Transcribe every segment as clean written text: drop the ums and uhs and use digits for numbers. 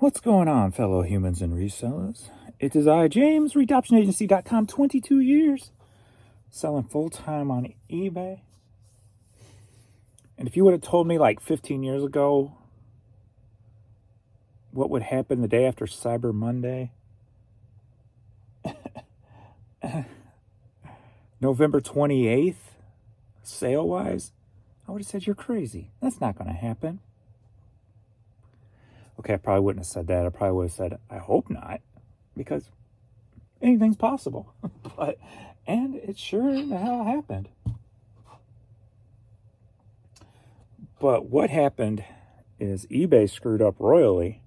What's going on, fellow humans and resellers? It is I, James, ReadoptionAgency.com, 22 years, selling full-time on eBay. And if you would have told me like 15 years ago what would happen the day after Cyber Monday, November 28th, sale-wise, I would have said, you're crazy. That's not going to happen. Okay, I probably wouldn't have said that. I probably would have said, I hope not, because anything's possible. And it sure the hell happened. But what happened is eBay screwed up royally.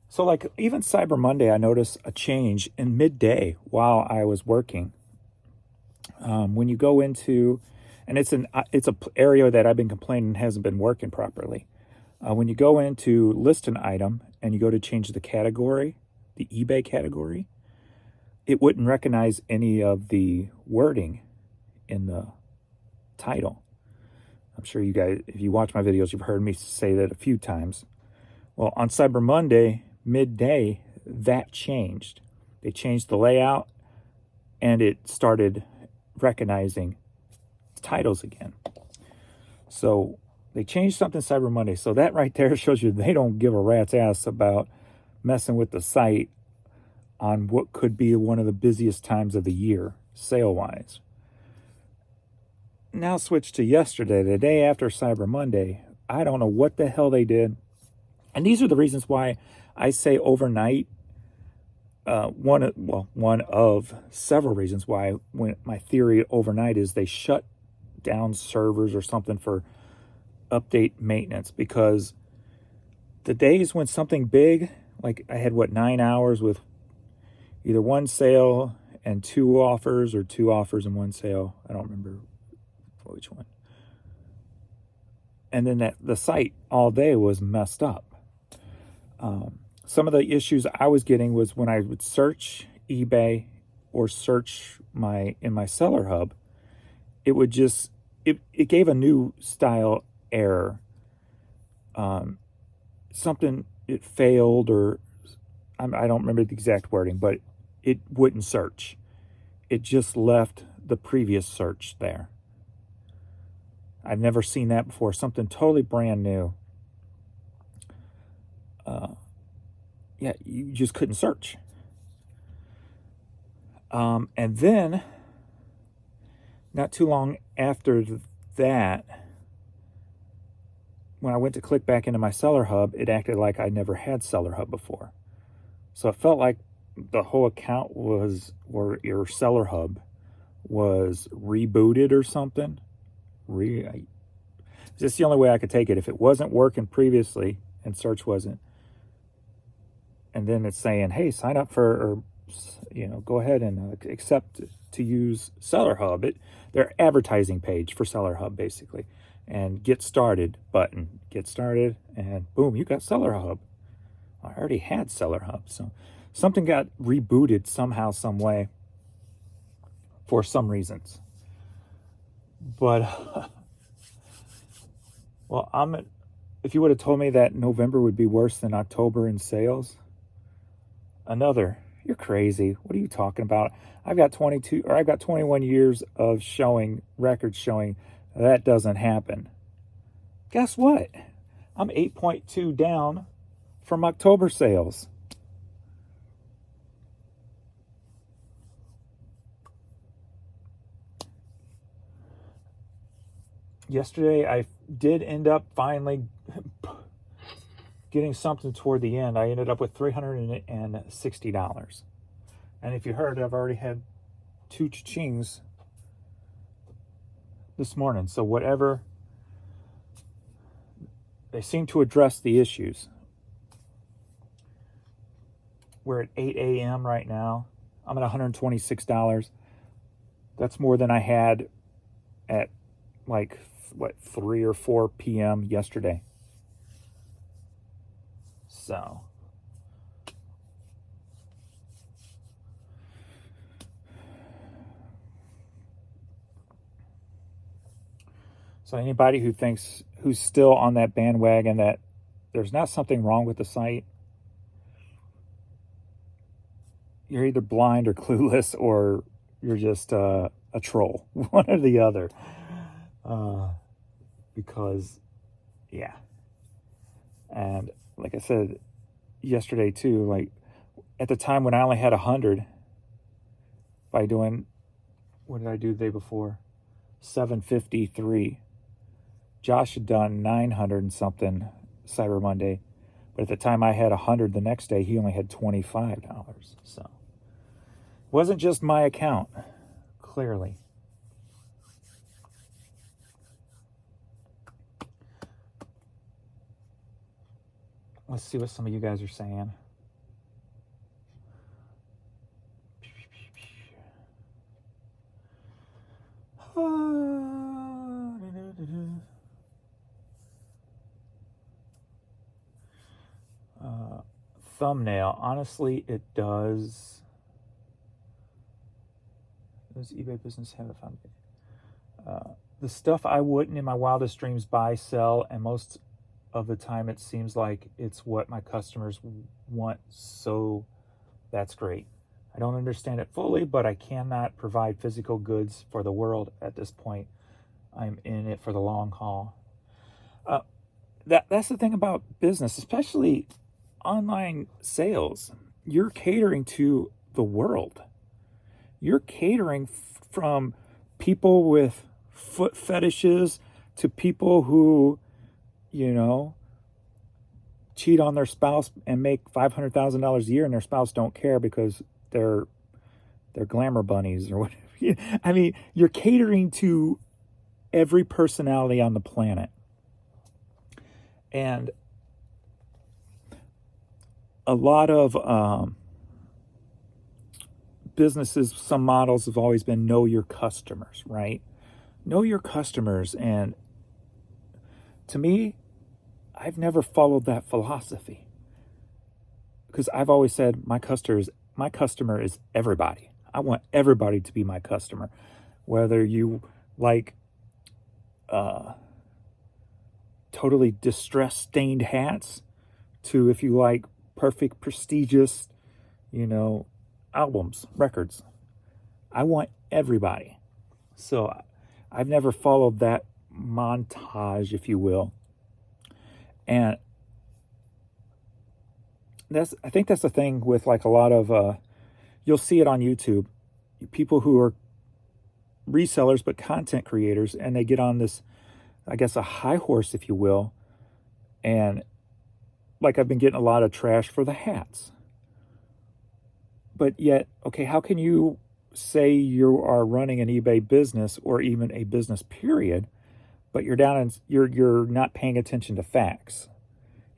So like even Cyber Monday, I noticed a change in midday while I was working. When you go into, and it's a area that I've been complaining hasn't been working properly. When you go into list an item and you go to change the category, the eBay category, it wouldn't recognize any of the wording in the title. I'm sure you guys, if you watch my videos, you've heard me say that a few times. Well, on Cyber Monday, midday, that changed. They changed the layout and it started recognizing titles again. So they changed something Cyber Monday. So that right there shows you they don't give a rat's ass about messing with the site on what could be one of the busiest times of the year, sale-wise. Now switch to yesterday, the day after Cyber Monday. I don't know what the hell they did. And these are the reasons why I say overnight. One of several reasons why when my theory overnight is they shut down servers or something for update maintenance, because the days when something big, like I had 9 hours with either one sale and two offers or two offers and one sale. I don't remember which one. And then the site all day was messed up. Some of the issues I was getting was when I would search eBay or search in my seller hub, it would just, it gave a new style error. Something, it failed, or I don't remember the exact wording, but it wouldn't search. It just left the previous search there. I've never seen that before. Something totally brand new. Yeah, you just couldn't search. And then, not too long after that, when I went to click back into my Seller Hub, it acted like I never had Seller Hub before. So it felt like the whole account was, or your Seller Hub was rebooted or something. It's just the only way I could take it. If it wasn't working previously and search wasn't, and then it's saying, hey, sign up for, or go ahead and accept to use Seller Hub. Their advertising page for Seller Hub, basically. And get started button. Get started, and boom, you got Seller Hub. I already had Seller Hub. So something got rebooted somehow, some way, for some reasons. But, well, if you would have told me that November would be worse than October in sales, you're crazy. What are you talking about? I've got 21 years of records showing that doesn't happen. Guess what? I'm 8.2 down from October sales. Yesterday, I did end up finally getting something toward the end. I ended up with $360. And if you heard, I've already had 2 cha-chings this morning. So whatever, they seem to address the issues. We're at 8 a.m. right now. I'm at $126. That's more than I had at 3 or 4 p.m. yesterday. So anybody who's still on that bandwagon that there's not something wrong with the site. You're either blind or clueless, or you're just a troll, one or the other. Because, yeah. And like I said yesterday too, like at the time when I only had 100, by doing, what did I do the day before? 753. Josh had done 900 and something Cyber Monday, but at the time I had 100 the next day, he only had $25. So it wasn't just my account, clearly. Let's see what some of you guys are saying. Thumbnail. Honestly, it does. Does eBay business have a foundation? The stuff I wouldn't in my wildest dreams buy, sell, and most of the time it seems like it's what my customers want, so that's great. I don't understand it fully, but I cannot provide physical goods for the world at this point. I'm in it for the long haul. That's the thing about business, especially online sales. You're catering to the world. You're catering from people with foot fetishes to people who, cheat on their spouse and make $500,000 a year, and their spouse don't care because they're glamour bunnies or whatever. I mean, you're catering to every personality on the planet. And a lot of businesses, some models have always been know your customers, right? Know your customers. And to me, I've never followed that philosophy, because I've always said my customer is everybody. I want everybody to be my customer, whether you like totally distressed stained hats to if you like perfect prestigious albums, records. I want everybody. So I've never followed that montage, if you will. And I think that's the thing with like a lot of you'll see it on YouTube, people who are resellers but content creators, and they get on this, I guess, a high horse, if you will. And like I've been getting a lot of trash for the hats. But yet, okay, how can you say you are running an eBay business or even a business period, but you're you're not paying attention to facts?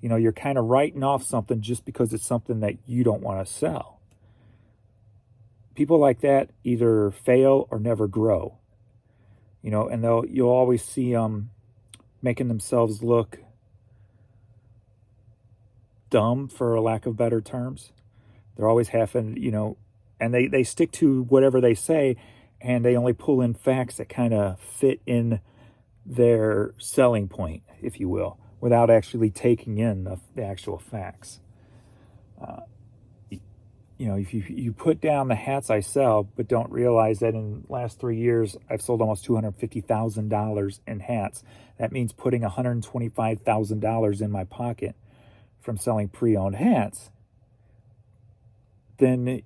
You're kind of writing off something just because it's something that you don't want to sell. People like that either fail or never grow. And you'll always see them making themselves look dumb, for a lack of better terms. They're always having, and they stick to whatever they say, and they only pull in facts that kind of fit in their selling point, if you will, without actually taking in the actual facts. If you put down the hats I sell, but don't realize that in the last 3 years, I've sold almost $250,000 in hats. That means putting $125,000 in my pocket from selling pre-owned hats. Then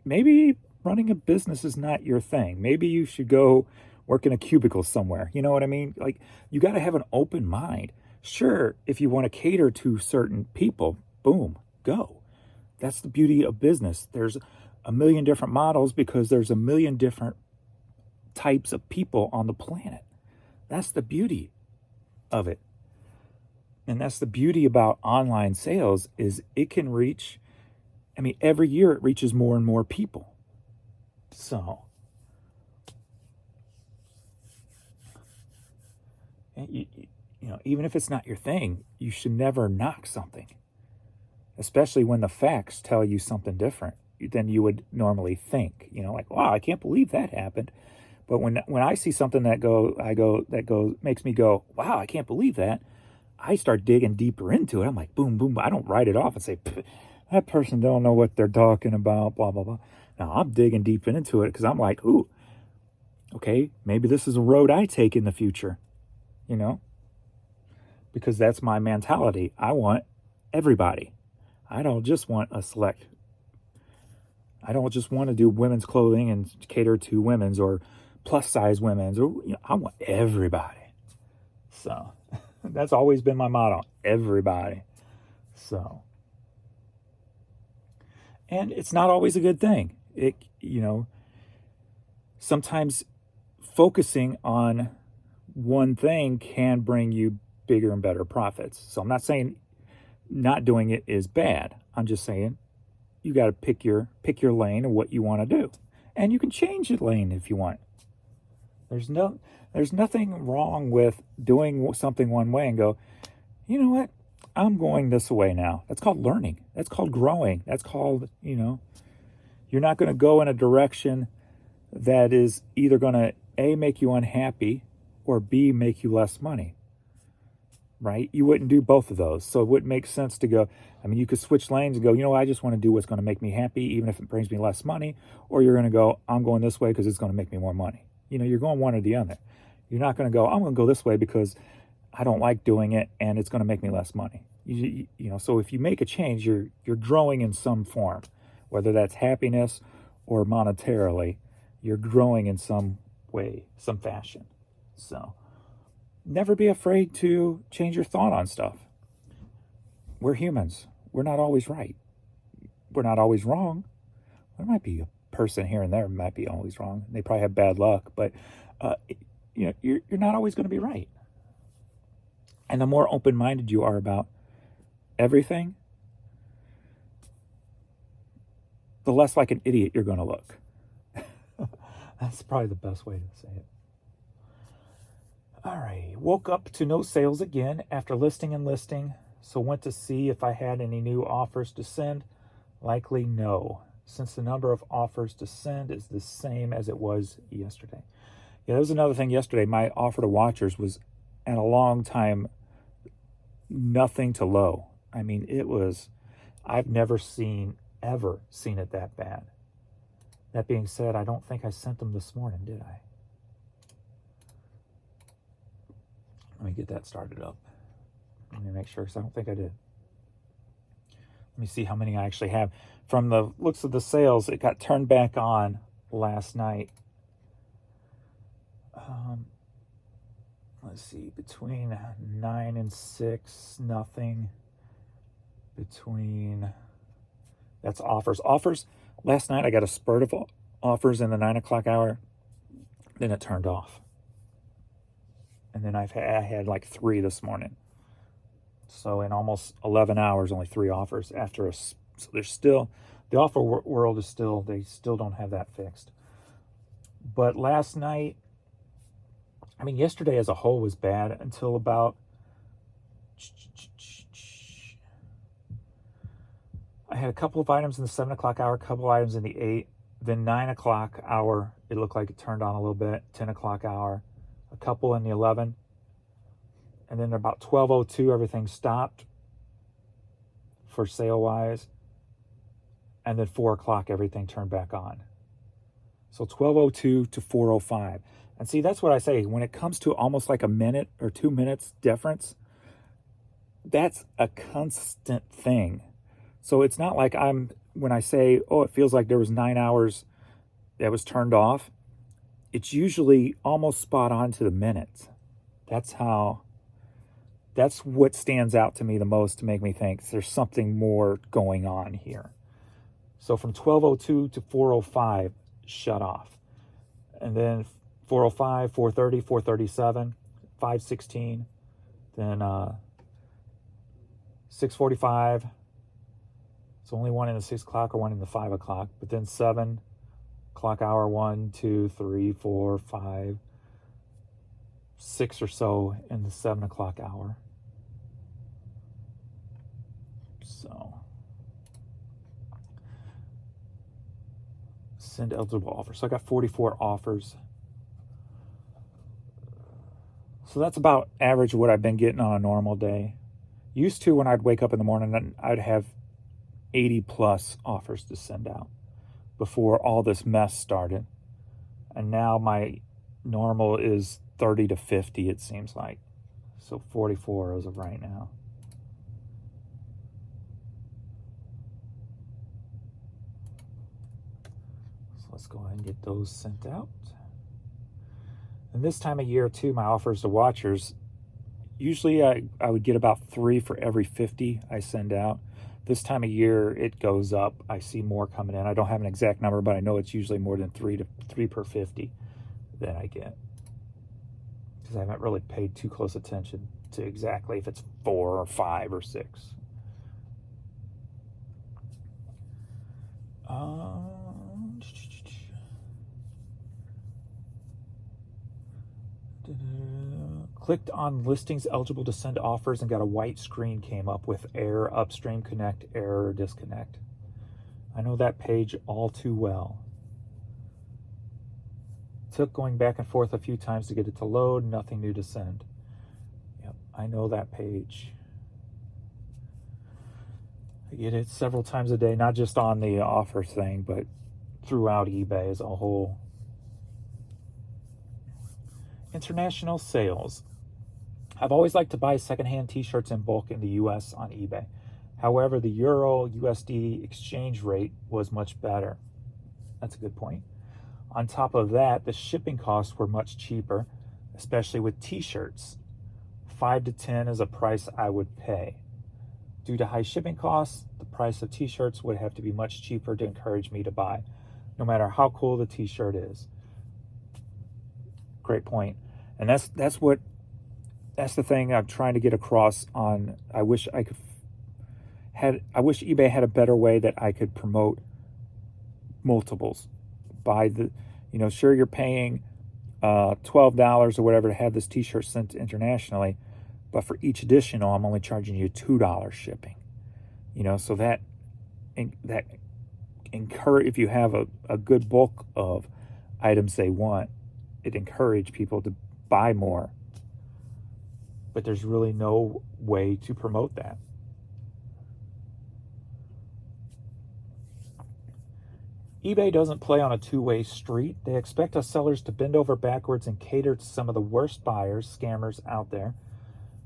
maybe running a business is not your thing. Maybe you should go work in a cubicle somewhere. You know what I mean? Like, you got to have an open mind. Sure, if you want to cater to certain people, boom, go. That's the beauty of business. There's a million different models because there's a million different types of people on the planet. That's the beauty of it. And that's the beauty about online sales, is it can reach, every year it reaches more and more people. So, even if it's not your thing, you should never knock something, especially when the facts tell you something different than you would normally think. Like, wow, I can't believe that happened. But when I see something that makes me go, wow, I can't believe that, I start digging deeper into it. I'm like, boom, boom. I don't write it off and say, that person don't know what they're talking about, blah, blah, blah. Now I'm digging deep into it because I'm like, ooh, okay, maybe this is a road I take in the future, you know, because that's my mentality. I want everybody. I don't just want a select. I don't just want to do women's clothing and cater to women's or plus size women's, or I want everybody. So that's always been my motto, everybody. So, and it's not always a good thing. Sometimes focusing on one thing can bring you bigger and better profits. So I'm not saying not doing it is bad. I'm just saying you got to pick your lane and what you want to do, and you can change your lane if you want. There's nothing wrong with doing something one way and go, you know what, I'm going this way now. That's called learning. That's called growing. That's called, you're not going to go in a direction that is either going to A, make you unhappy, or B, make you less money. Right? You wouldn't do both of those. So it wouldn't make sense to go, you could switch lanes and go, I just want to do what's going to make me happy, even if it brings me less money. Or you're going to go, I'm going this way because it's going to make me more money. You're going one or the other. You're not going to go, I'm going to go this way because I don't like doing it and it's going to make me less money. So if you make a change, you're growing in some form, whether that's happiness or monetarily, you're growing in some way, some fashion. So never be afraid to change your thought on stuff. We're humans. We're not always right. We're not always wrong. There might be a person here and there might be always wrong. They probably have bad luck, but you're not always going to be right. And the more open-minded you are about everything, the less like an idiot you're going to look. That's probably the best way to say it. All right, woke up to no sales again after listing and listing, so went to see if I had any new offers to send. Likely no, since the number of offers to send is the same as it was yesterday. Yeah, that was another thing yesterday. My offer to watchers was at a long time nothing to low. It was, I've never ever seen it that bad. That being said, I don't think I sent them this morning, did I? Let me get that started up. Let me make sure, because I don't think I did. Let me see how many I actually have. From the looks of the sales, it got turned back on last night. Let's see, between 9 and 6, nothing. That's offers. Offers, last night I got a spurt of offers in the 9 o'clock hour. Then it turned off. And then I had like 3 this morning. So in almost 11 hours, only 3 offers after so there's still, the offer world is still, they still don't have that fixed. But last night, yesterday as a whole was bad until about, I had a couple of items in the 7 o'clock hour, a couple of items in the 8, then 9 o'clock hour, it looked like it turned on a little bit, 10 o'clock hour, a couple in the 11, and then about 12:02, everything stopped for sale-wise, and then 4 o'clock, everything turned back on. So 12:02 to 4:05. And see, that's what I say. When it comes to almost like a minute or 2 minutes difference, that's a constant thing. So it's not like when I say, it feels like there was 9 hours that was turned off, it's usually almost spot on to the minute. That's what stands out to me the most to make me think there's something more going on here. So from 12:02 to 4:05, shut off. And then 4:05, 4:30, 4:37, 5:16, then 6:45. It's only one in the 6 o'clock or one in the 5 o'clock, but then 7 o'clock hour, 1, 2, 3, 4, 5, 6 or so in the 7 o'clock hour. So send eligible offers. So I got 44 offers. So that's about average what I've been getting on a normal day. Used to, when I'd wake up in the morning and I'd have 80 plus offers to send out before all this mess started. And now my normal is 30 to 50, it seems like. So 44 as of right now. So let's go ahead and get those sent out. And this time of year too, my offers to watchers, usually I would get about 3 for every 50 I send out. This time of year it goes up. I see more coming in. I don't have an exact number, but I know it's usually more than 3 per 50 that I get, because I haven't really paid too close attention to exactly if it's 4 or 5 or 6. Clicked on listings eligible to send offers and got a white screen came up with error, upstream connect, error, disconnect. I know that page all too well. Took going back and forth a few times to get it to load, nothing new to send. Yep, I know that page. I get it several times a day, not just on the offer thing, but throughout eBay as a whole. International sales. I've always liked to buy secondhand t-shirts in bulk in the US on eBay. However, the Euro USD exchange rate was much better. That's a good point. On top of that, the shipping costs were much cheaper, especially with t-shirts. 5 to 10 is a price I would pay. Due to high shipping costs, the price of t-shirts would have to be much cheaper to encourage me to buy, no matter how cool the t-shirt is. Great point. And that's the thing I'm trying to get across on. I wish eBay had a better way that I could promote multiples. Sure, you're paying $12 or whatever to have this t-shirt sent internationally, but for each additional, I'm only charging you $2 shipping. So that encourage, if you have a good bulk of items they want, it encourage people to buy more. But there's really no way to promote that. eBay doesn't play on a two-way street. They expect us sellers to bend over backwards and cater to some of the worst buyers, scammers out there,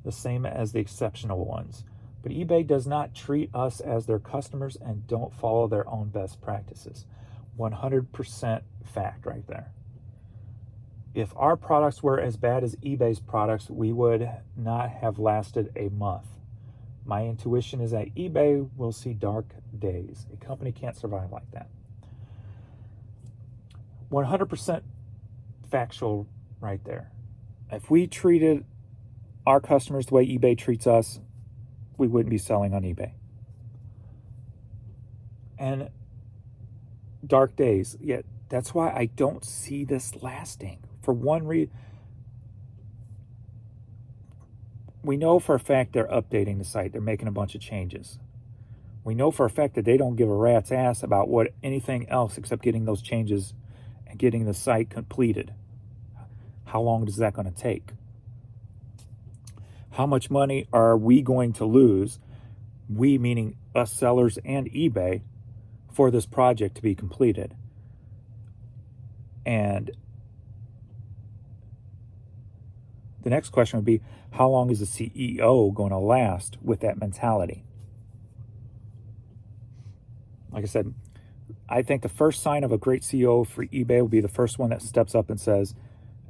the same as the exceptional ones. But eBay does not treat us as their customers and don't follow their own best practices. 100% fact right there. If our products were as bad as eBay's products, we would not have lasted a month. My intuition is that eBay will see dark days. A company can't survive like that. 100% factual right there. If we treated our customers the way eBay treats us, we wouldn't be selling on eBay. And dark days, yet that's why I don't see this lasting. For one reason, we know for a fact they're updating the site. They're making a bunch of changes. We know for a fact that they don't give a rat's ass about anything else except getting those changes and getting the site completed. How long is that going to take? How much money are we going to lose, we meaning us sellers and eBay, for this project to be completed? And the next question would be, how long is the CEO going to last with that mentality? Like I said, I think the first sign of a great CEO for eBay will be the first one that steps up and says,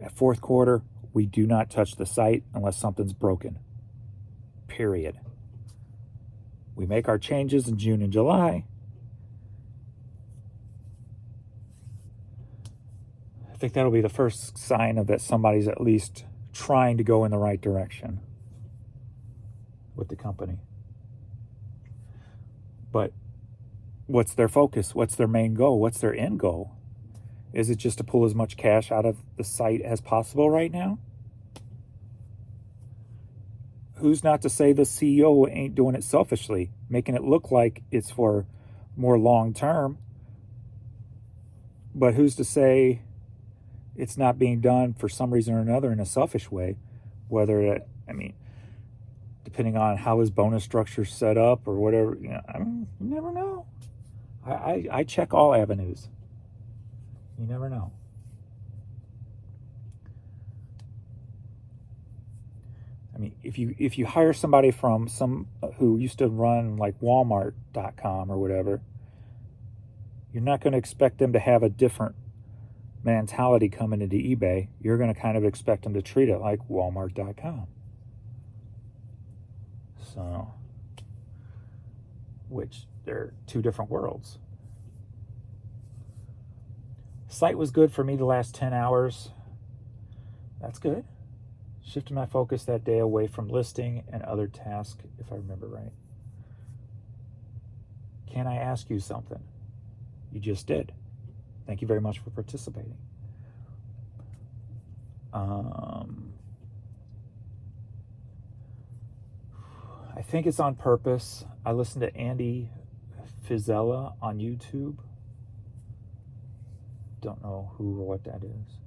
at fourth quarter, we do not touch the site unless something's broken. Period. We make our changes in June and July. I think that'll be the first sign of that somebody's at least trying to go in the right direction with the company. But what's their focus? What's their main goal? What's their end goal? Is it just to pull as much cash out of the site as possible right now? Who's not to say the CEO ain't doing it selfishly, making it look like it's for more long term? But who's to say it's not being done for some reason or another in a selfish way, whether it, depending on how his bonus structure's set up or whatever, you never know. I check all avenues. You never know. If you hire somebody from who used to run like Walmart.com or whatever, you're not going to expect them to have a different mentality coming into eBay. You're going to kind of expect them to treat it like Walmart.com. So, which they're two different worlds. Site was good for me the last 10 hours. That's good. Shifted my focus that day away from listing and other tasks, if I remember right. Can I ask you something? You just did. Thank you very much for participating. I think it's on purpose. I listened to Andy Fizella on YouTube. Don't know who or what that is.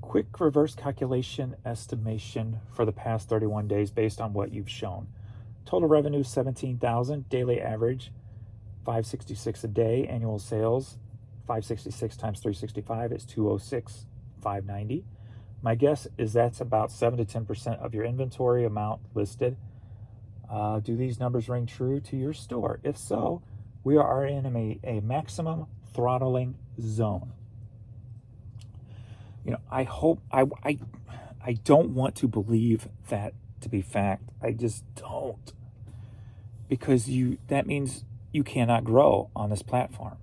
Quick reverse calculation estimation for the past 31 days based on what you've shown. Total revenue 17,000, daily average 566 a day, annual sales 566 times 365 is 206,590. My guess is that's about 7 to 10% of your inventory amount listed. Do these numbers ring true to your store? If so, we are in a maximum throttling zone. I hope I don't want to believe that to be fact. I just don't, because that means you cannot grow on this platform,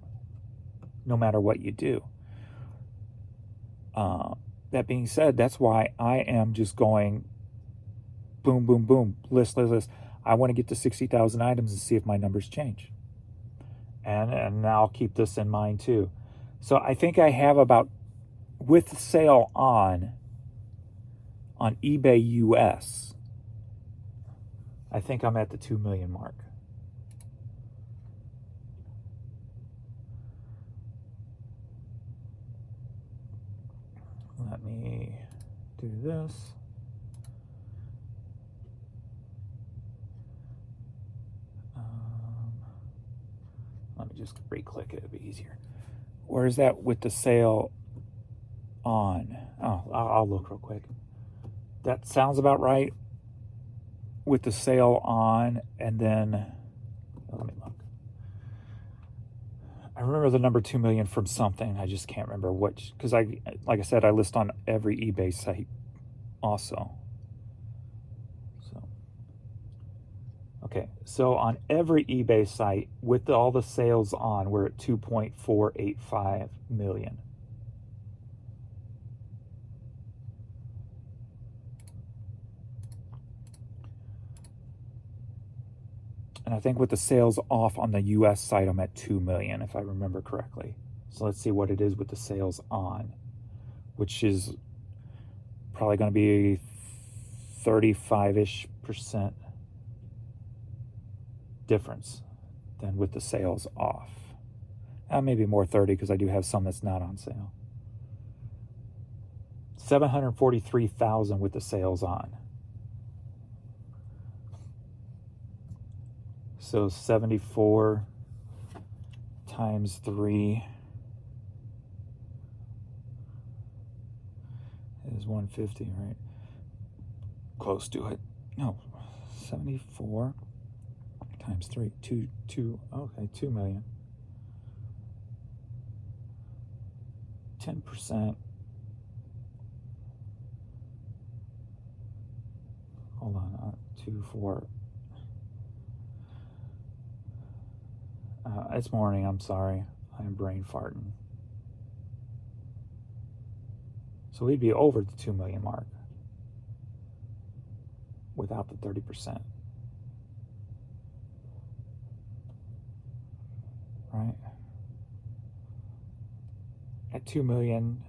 no matter what you do. That being said, that's why I am just going boom, boom, boom, list. I want to get to 60,000 items and see if my numbers change. And I'll keep this in mind too. So I think I have about, with sale on eBay US, I think I'm at the 2 million mark. Let me do this. Let me just re-click it, it'll be easier. Where is that with the sale on? Oh, I'll look real quick. That sounds about right with the sale on, and then let me look. I remember the number 2 million from something. I just can't remember which, because like I said, I list on every eBay site also. Okay, so on every eBay site with all the sales on, we're at 2.485 million. And I think with the sales off on the US site, I'm at 2 million, if I remember correctly. So let's see what it is with the sales on, which is probably going to be 35-ish% difference than with the sales off. Maybe more 30, because I do have some that's not on sale. 743,000 with the sales on. So 74 times 3 is 150, right? Close to it. No, 74 times 3, 2, okay, 2 million. 10%. Hold on, 2, 4. It's morning, I'm sorry. I'm brain farting. So we'd be over the 2 million mark without the 30%. Right? At 2 million,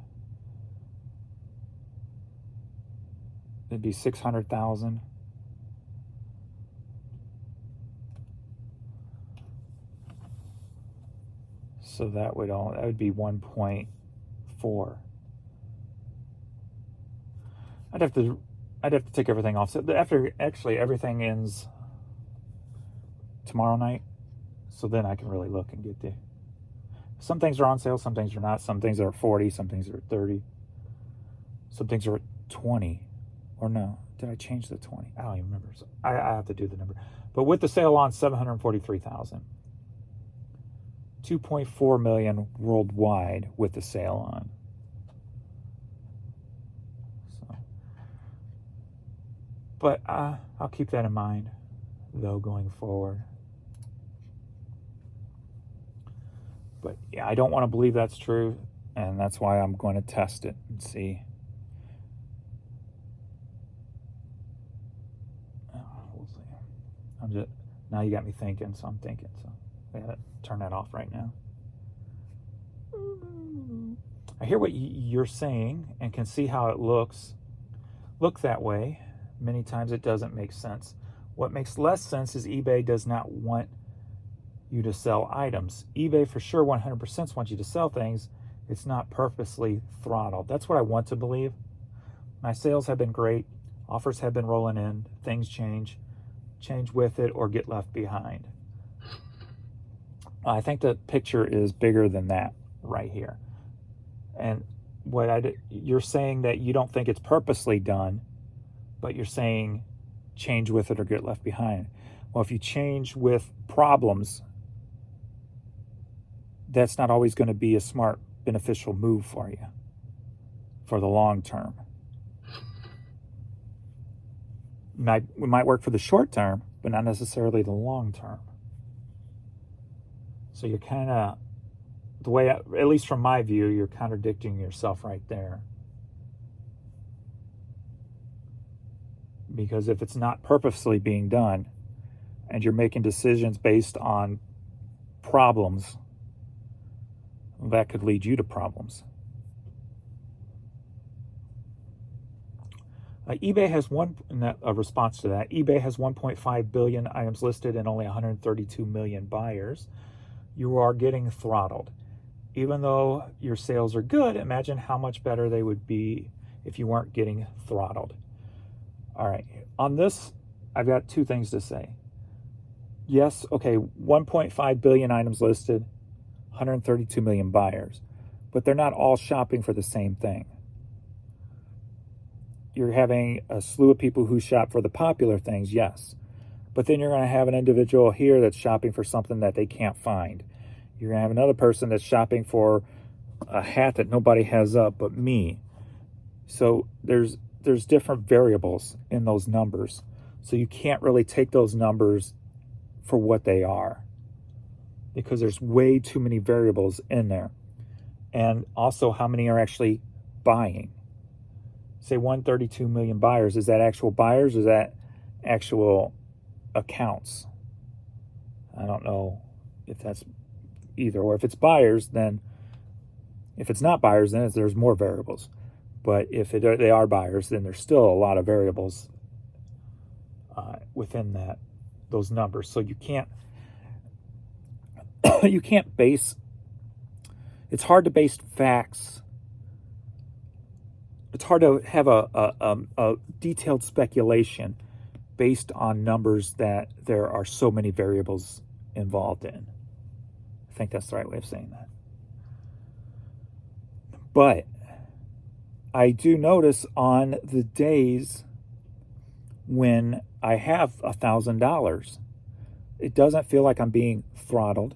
it'd be 600,000. So that would be 1.8 4. I'd have to take everything off. So after actually everything ends tomorrow night, so then I can really look and get there. Some things are on sale, some things are not. Some things are 40, some things are 30. Some things are 20. Or no, did I change the 20? I don't even remember. So I have to do the number. But with the sale on, 743,000. 2.4 million worldwide with the sale on. So, but I'll keep that in mind, though, going forward. But yeah, I don't want to believe that's true, and that's why I'm going to test it and see. We'll see. Now you got me thinking, so I'm thinking. So I gotta turn that off right now. I hear what you're saying and can see how it look that way. Many times it doesn't make sense. What makes less sense is eBay does not want you to sell items. eBay for sure 100% wants you to sell things. It's not purposely throttled. That's what I want to believe. My sales have been great. Offers have been rolling in. Things change with it or get left behind. I think the picture is bigger than that right here. And you're saying that you don't think it's purposely done, but you're saying change with it or get left behind. Well, if you change with problems, that's not always going to be a smart, beneficial move for you for the long term. It might work for the short term, but not necessarily the long term. So you're kind of, the way, at least from my view, you're contradicting yourself right there. Because if it's not purposely being done and you're making decisions based on problems, that could lead you to problems. eBay has a response to that. eBay has 1.5 billion items listed and only 132 million buyers. You are getting throttled. Even though your sales are good, imagine how much better they would be if you weren't getting throttled. All right, on this, I've got two things to say. Yes, okay, 1.5 billion items listed, 132 million buyers, but they're not all shopping for the same thing. You're having a slew of people who shop for the popular things, yes, but then you're going to have an individual here that's shopping for something that they can't find. You're going to have another person that's shopping for a hat that nobody has up but me. So there's different variables in those numbers. So you can't really take those numbers for what they are because there's way too many variables in there. And also how many are actually buying. Say 132 million buyers. Is that actual buyers or is that actual accounts? I don't know if that's either. Or if it's buyers, then if it's not buyers, then there's more variables. But if they are buyers, then there's still a lot of variables within those numbers. So you can't base. It's hard to base facts. It's hard to have a detailed speculation based on numbers that there are so many variables involved in. I think that's the right way of saying that. But I do notice on the days when I have $1,000, it doesn't feel like I'm being throttled,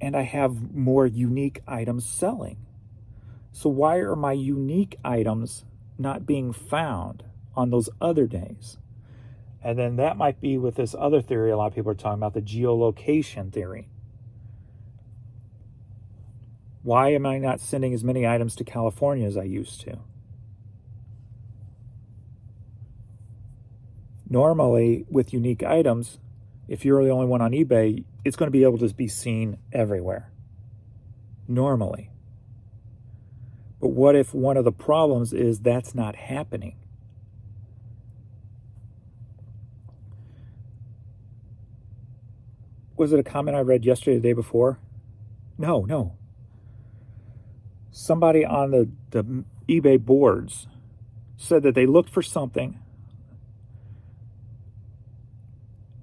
and I have more unique items selling. So why are my unique items not being found on those other days? And then that might be with this other theory a lot of people are talking about, the geolocation theory. Why am I not sending as many items to California as I used to? Normally, with unique items, if you're the only one on eBay, it's going to be able to be seen everywhere. Normally. But what if one of the problems is that's not happening? Was it a comment I read yesterday or the day before? No. somebody on the eBay boards said that they looked for something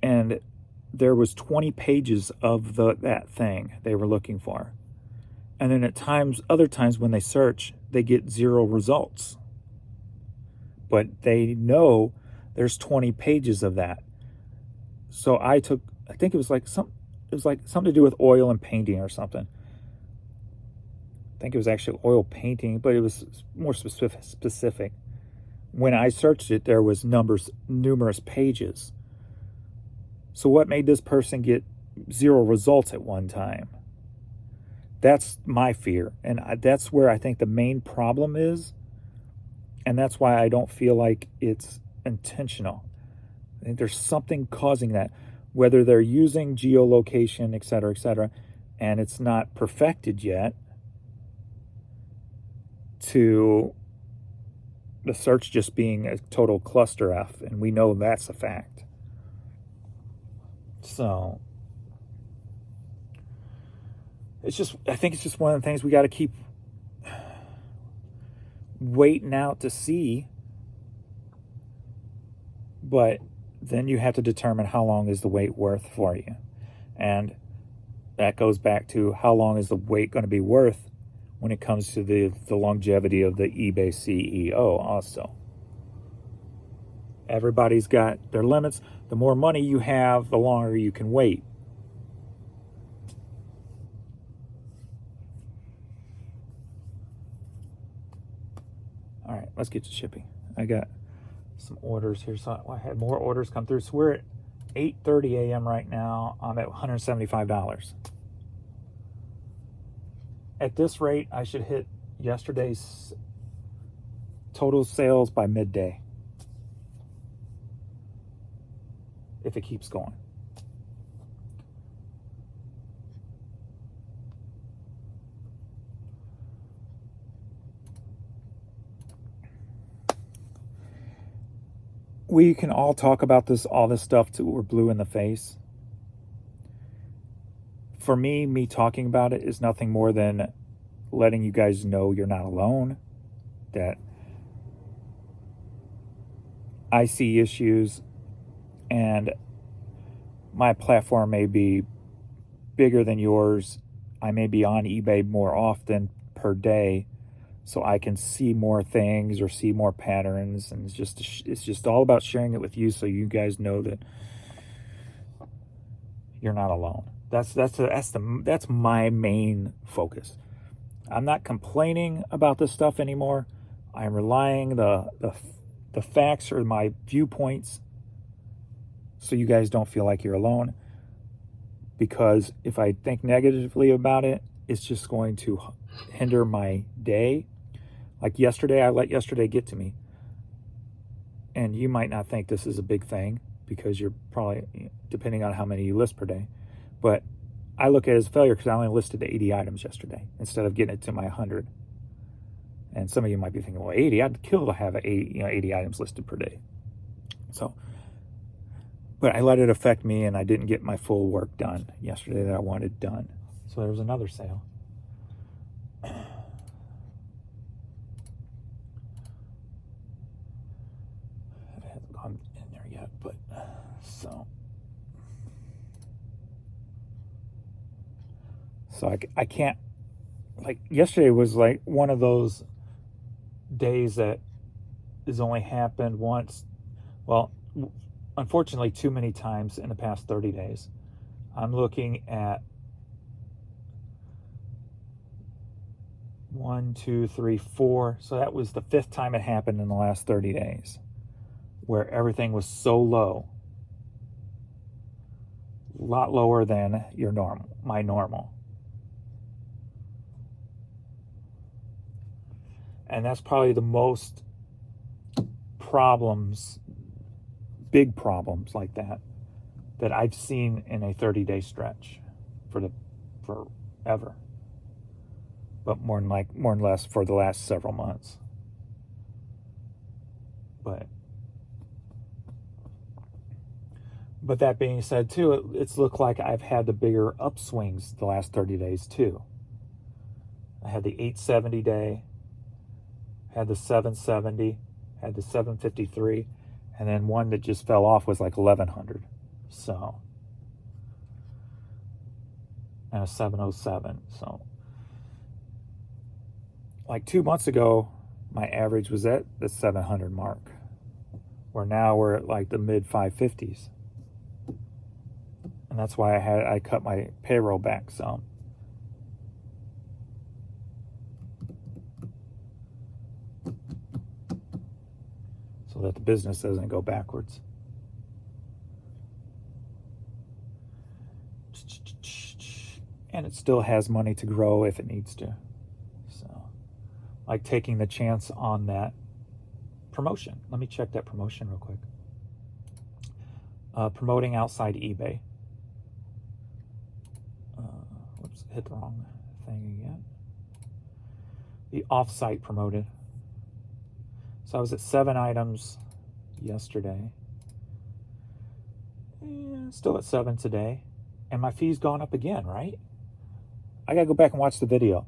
and there was 20 pages of that thing they were looking for. And then other times when they search, they get 0 results. But they know there's 20 pages of that. So I think it was like something to do with oil and painting or something. I think it was actually oil painting, but it was more specific. When I searched it, there was numerous pages. So what made this person get 0 results at one time? That's my fear. And that's where I think the main problem is. And that's why I don't feel like it's intentional. I think there's something causing that, whether they're using geolocation, et cetera, and it's not perfected yet, to the search just being a total cluster F, and we know that's a fact. So I think it's just one of the things we got to keep waiting out to see. But then you have to determine how long is the wait worth for you. And that goes back to how long is the wait going to be worth when it comes to the longevity of the eBay CEO also. Everybody's got their limits. The more money you have, the longer you can wait. All right, let's get to shipping. I got some orders here. So I had more orders come through. So we're at 8:30 a.m. right now. I'm at $175. At this rate, I should hit yesterday's total sales by midday, if it keeps going. We can all talk about all this stuff till we're blue in the face. For me talking about it is nothing more than letting you guys know you're not alone, that I see issues, and my platform may be bigger than yours. I may be on eBay more often per day, so I can see more things or see more patterns, and it's just all about sharing it with you, so you guys know that you're not alone. That's my main focus. I'm not complaining about this stuff anymore. I'm relying the facts or my viewpoints, so you guys don't feel like you're alone. Because if I think negatively about it, it's just going to hinder my day. Like yesterday, I let yesterday get to me. And you might not think this is a big thing because you're probably, depending on how many you list per day. But I look at it as a failure because I only listed 80 items yesterday instead of getting it to my 100. And some of you might be thinking, well, 80, I'd kill to have 80 items listed per day. So, but I let it affect me, and I didn't get my full work done yesterday that I wanted done. So there was another sale. It hasn't gone in there yet, but so I can't, like, yesterday was like one of those days that has only happened once. Well, unfortunately, too many times in the past 30 days. I'm looking at 1, 2, 3, 4. So that was the 5th time it happened in the last 30 days where everything was so low. A lot lower than my normal. And that's probably the most big problems like that I've seen in a 30-day stretch forever. But more than less for the last several months. But that being said, too, it's looked like I've had the bigger upswings the last 30 days, too. I had the 870 day, had the 770, had the 753, and then one that just fell off was like 1100. So, and a 707. So, like 2 months ago, my average was at the 700 mark, where now we're at like the mid 550s. And that's why I cut my payroll back some. So that the business doesn't go backwards. And it still has money to grow if it needs to. So, like taking the chance on that promotion. Let me check that promotion real quick. Promoting outside eBay. Whoops, hit the wrong thing again. The offsite promoted. So I was at 7 items yesterday. Yeah, still at 7 today. And my fee's gone up again, right? I gotta go back and watch the video.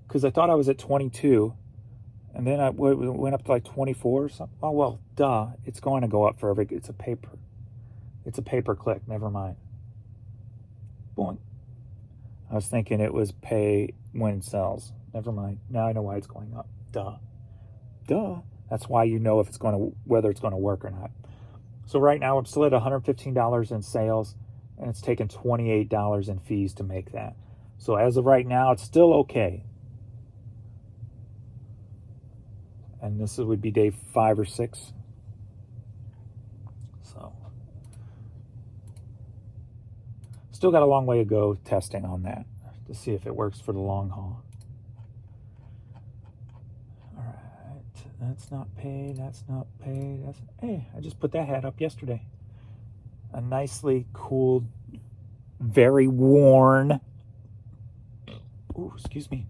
Because I thought I was at 22. And then I went up to like 24 or something. Oh, well, duh. It's going to go up for every... It's a pay-per-click. Never mind. Boing. I was thinking it was pay when it sells. Never mind. Now I know why it's going up. Duh. That's why you know if it's going to, whether it's going to work or not. So right now I'm still at $115 in sales, and it's taken $28 in fees to make that. So as of right now, it's still okay. And this would be day 5 or 6. So still got a long way to go testing on that to see if it works for the long haul. All right, that's not paid. That's not paid. Hey, I just put that hat up yesterday. A nicely cooled, very worn. Ooh, excuse me.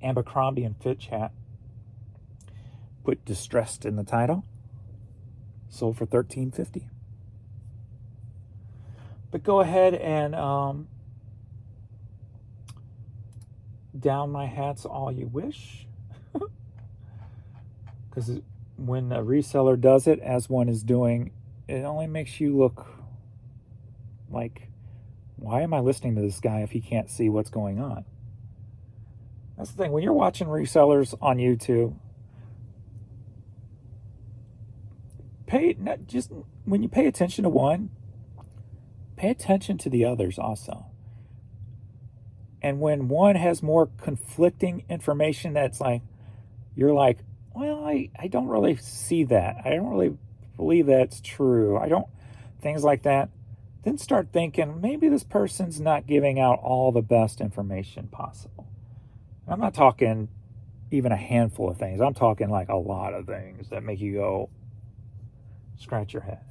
Abercrombie and Fitch hat. Put distressed in the title. Sold for $13.50. But go ahead and down my hats all you wish. Because when a reseller does it, as one is doing, it only makes you look like, why am I listening to this guy if he can't see what's going on? That's the thing. When you're watching resellers on YouTube, when you pay attention to one, pay attention to the others also. And when one has more conflicting information that's like, you're like, well, I don't really see that. I don't really believe that's true. Things like that. Then start thinking, maybe this person's not giving out all the best information possible. I'm not talking even a handful of things. I'm talking like a lot of things that make you go, scratch your head.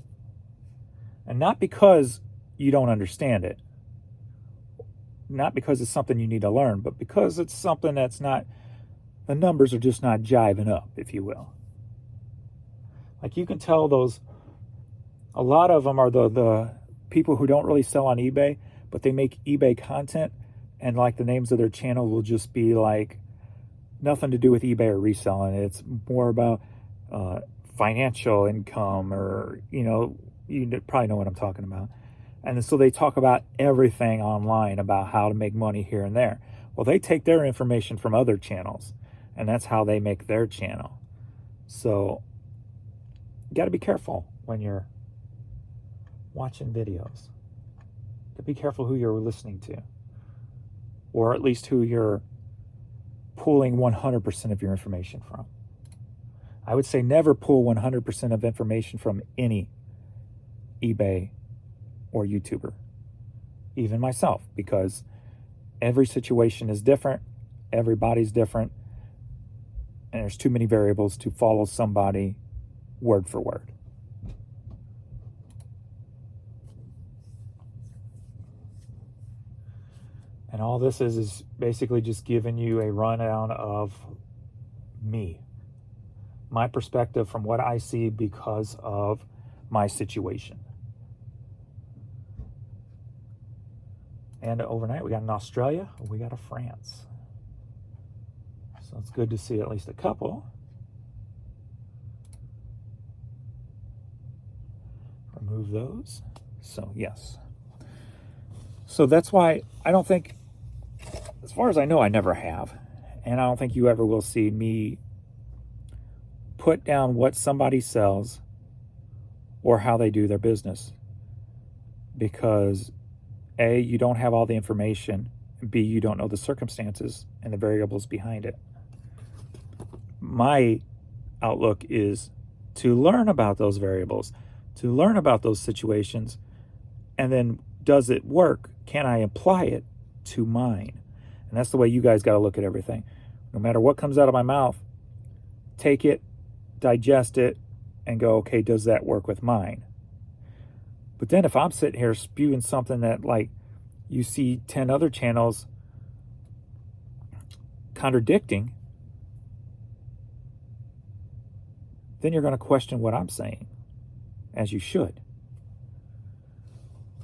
And not because you don't understand it, not because it's something you need to learn, but because it's something that's not, the numbers are just not jiving up, if you will. Like you can tell a lot of them are the people who don't really sell on eBay, but they make eBay content, and like the names of their channel will just be like nothing to do with eBay or reselling. It's more about financial income, or you probably know what I'm talking about. And so they talk about everything online about how to make money here and there. Well, they take their information from other channels, and that's how they make their channel. So you got to be careful when you're watching videos. To be careful who you're listening to, or at least who you're pulling 100% of your information from. I would say never pull 100% of information from any eBay or YouTuber, even myself, because every situation is different, everybody's different, and there's too many variables to follow somebody word for word. And all this is basically just giving you a rundown of me, my perspective from what I see because of my situation. And overnight, we got an Australia, we got a France. So it's good to see at least a couple. Remove those. So yes. So that's why I don't think, as far as I know, I never have. And I don't think you ever will see me put down what somebody sells or how they do their business. Because A, you don't have all the information. B, you don't know the circumstances and the variables behind it. My outlook is to learn about those variables, to learn about those situations, and then does it work? Can I apply it to mine? And that's the way you guys got to look at everything. No matter what comes out of my mouth, take it, digest it, and go, okay, does that work with mine? But then if I'm sitting here spewing something that, like, you see 10 other channels contradicting, then you're going to question what I'm saying, as you should.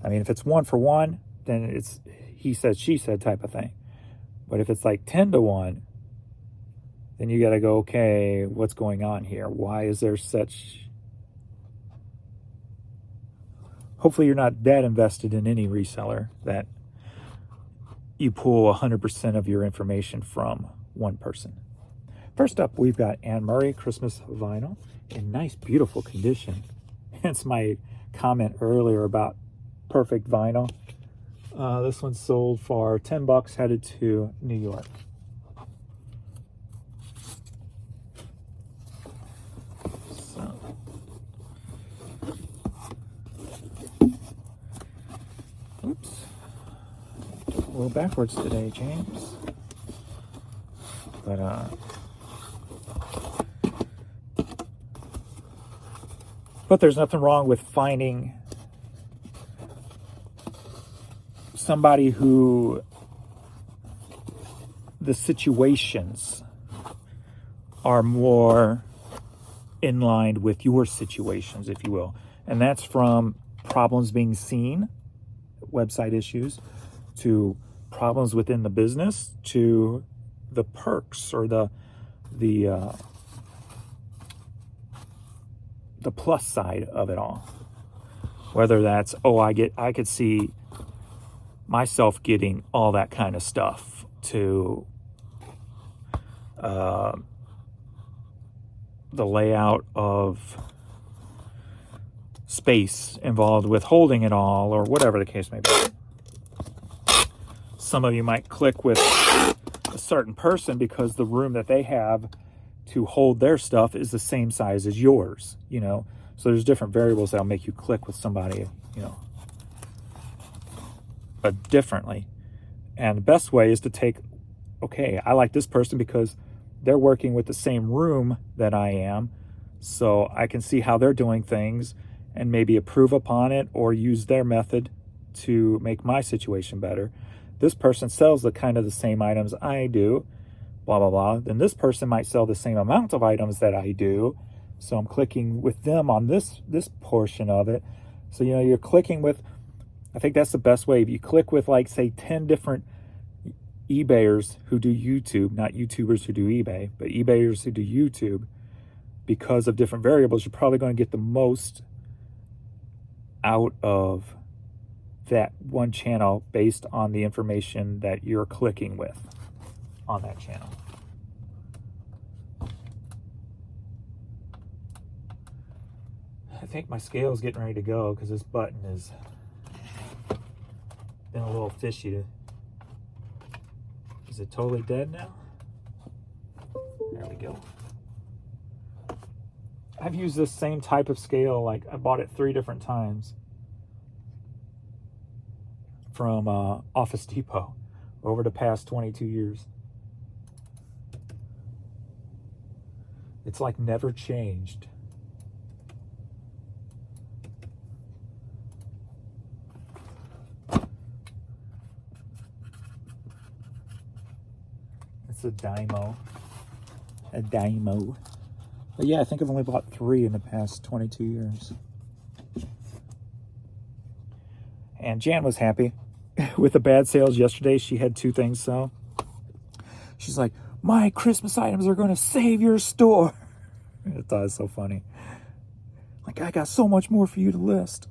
I mean, if it's 1 for 1, then it's he said, she said type of thing. But if it's like 10 to 1, then you got to go, okay, what's going on here? Why is there such... Hopefully you're not that invested in any reseller that you pull 100% of your information from one person. First up, we've got Anne Murray Christmas vinyl in nice, beautiful condition. Hence my comment earlier about perfect vinyl. This one sold for $10, headed to New York. So, oops, a little backwards today, James. But there's nothing wrong with finding somebody who the situations are more in line with your situations, if you will. And that's from problems being seen, website issues, to problems within the business, to the perks or the plus side of it all. Whether that's, I could see myself getting all that kind of stuff, to the layout of space involved with holding it all, or whatever the case may be. Some of you might click with a certain person because the room that they have to hold their stuff is the same size as yours, you know. So there's different variables that'll make you click with somebody, you know, but differently. And the best way is to take, okay, I like this person because they're working with the same room that I am, so I can see how they're doing things and maybe approve upon it or use their method to make my situation better. This person sells the kind of the same items I do, blah, blah, blah. Then this person might sell the same amount of items that I do. So I'm clicking with them on this portion of it. So, you know, you're clicking with, I think that's the best way. If you click with, like, say, 10 different eBayers who do YouTube, not YouTubers who do eBay, but eBayers who do YouTube, because of different variables, you're probably going to get the most out of that one channel based on the information that you're clicking with on that channel. I think my scale is getting ready to go because this button has been a little fishy. Is it totally dead now? There we go. I've used this same type of scale, like I bought it 3 different times from Office Depot over the past 22 years. It's like never changed. It's a Dymo. A Dymo. But yeah, I think I've only bought 3 in the past 22 years. And Jan was happy with the bad sales yesterday. She had 2 things sell. She's like, my Christmas items are going to save your store. I thought it was so funny. Like, I got so much more for you to list.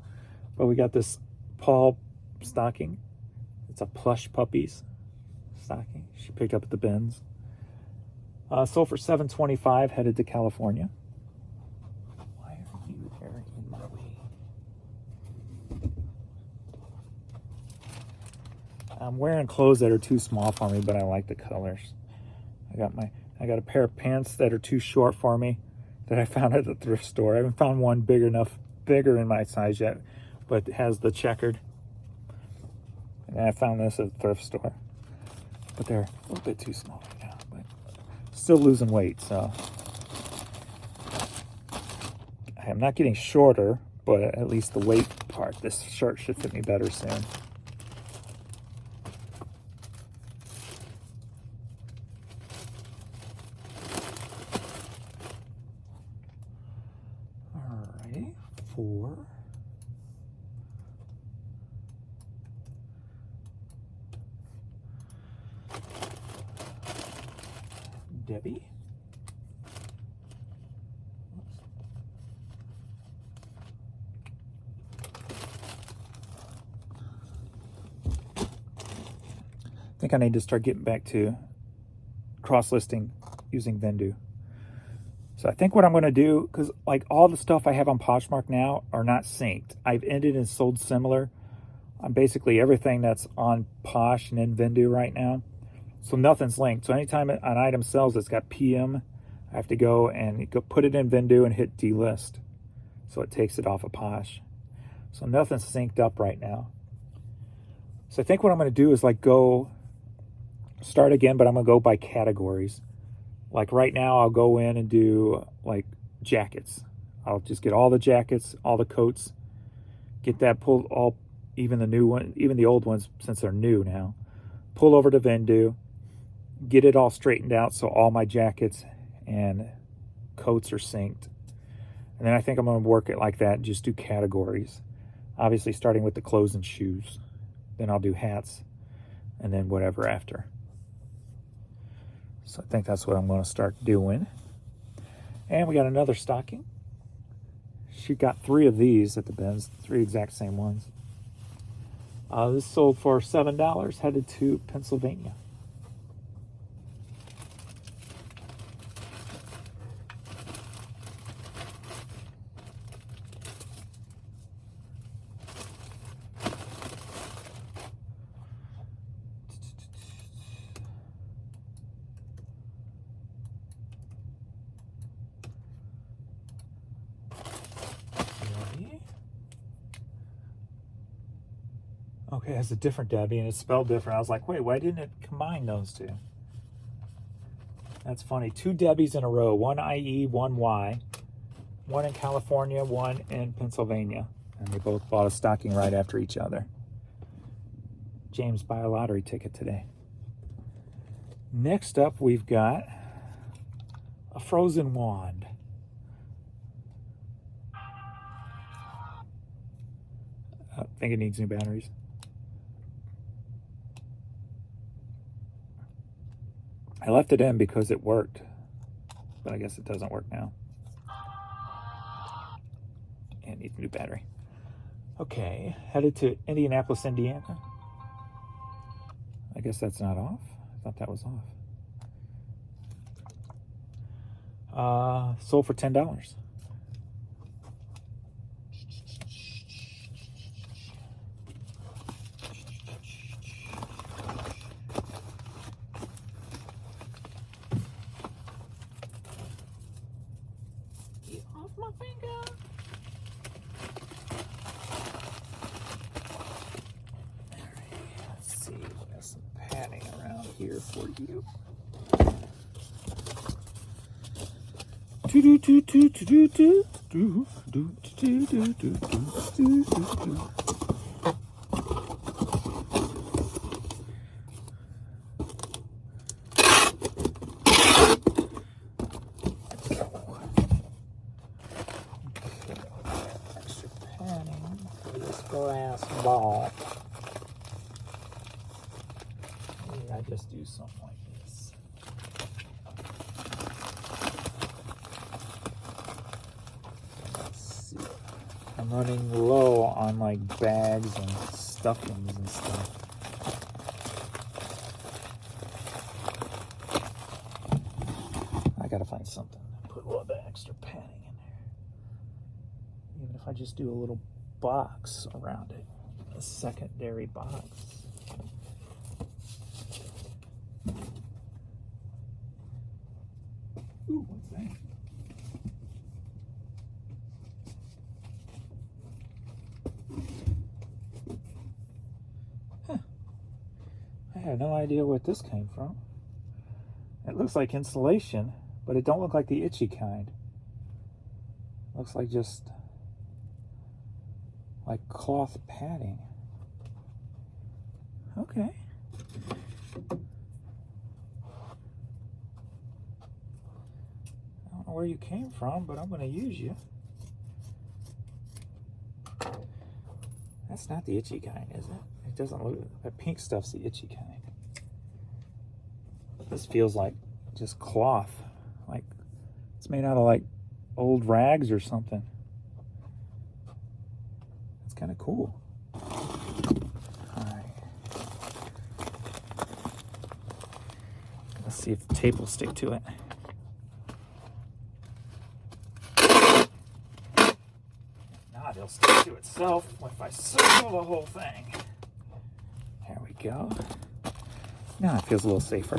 But we got this Paul stocking. It's a plush puppies stocking. She picked up at the bins. Sold for $7.25, headed to California. Why are you there in my way? I'm wearing clothes that are too small for me, but I like the colors. I got a pair of pants that are too short for me that I found at the thrift store. I haven't found one bigger in my size yet, but it has the checkered. And I found this at the thrift store, but they're a little bit too small right now. But still losing weight, so I'm not getting shorter, but at least the weight part. This shirt should fit me better soon. Alrighty, 4. Debbie. I think I need to start getting back to cross-listing using Vendoo. So I think what I'm going to do, because like all the stuff I have on Poshmark now are not synced. I've ended and sold similar on basically everything that's on Posh and in Vendoo right now. So nothing's linked. So anytime an item sells that's got PM, I have to go and put it in Vendoo and hit delist. So it takes it off of Posh. So nothing's synced up right now. So I think what I'm going to do is like go start again, but I'm going to go by categories. Like right now I'll go in and do like jackets. I'll just get all the jackets, all the coats, get that pulled, all, even the new one, even the old ones since they're new now. Pull over to Vendoo, get it all straightened out so all my jackets and coats are synced. And then I think I'm going to work it like that and just do categories. Obviously starting with the clothes and shoes. Then I'll do hats and then whatever after. So I think that's what I'm going to start doing. And we got another stocking. She got 3 of these at the bins, 3 exact same ones. This sold for $7, headed to Pennsylvania. Okay, it has a different Debbie and it's spelled different. I was like, wait, why didn't it combine those two? That's funny. 2 Debbies in a row. 1 IE, 1 Y. 1 in California, 1 in Pennsylvania. And they both bought a stocking right after each other. James buy a lottery ticket today. Next up, we've got a frozen wand. I think it needs new batteries. I left it in because it worked, but I guess it doesn't work now. And it needs a new battery. Okay, headed to Indianapolis, Indiana. I guess that's not off. I thought that was off. Sold for $10. Off my finger. Let's see, we got some padding around here for you. Extra padding for this glass ball. Maybe I just do something like this. I'm running low on like bags and stuffings and stuff. I gotta find something. Put a little bit extra padding in there. Even if I just do a little box around it, a secondary box. Ooh, what's that? Huh. I have no idea what this came from. It looks like insulation, but it don't look like the itchy kind. Looks like just like cloth padding. Okay. I don't know where you came from, but I'm going to use you. That's not the itchy kind, is it? It doesn't look, that pink stuff's the itchy kind. This feels like just cloth. Like it's made out of like old rags or something. It's kind of cool. Alright. Let's see if the tape will stick to it. Now it'll stick to itself if I circle the whole thing. There we go. Now it feels a little safer.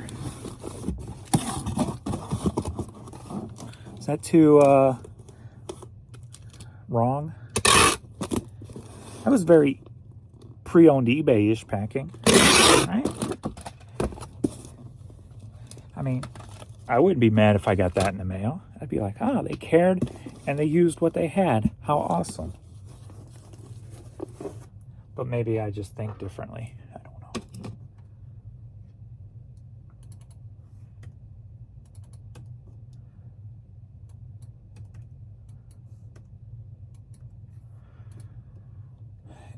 Is that too wrong? That was very pre-owned eBay-ish packing, right? I mean, I wouldn't be mad if I got that in the mail. I'd be like, oh, they cared and they used what they had. How awesome. But maybe I just think differently. I don't know.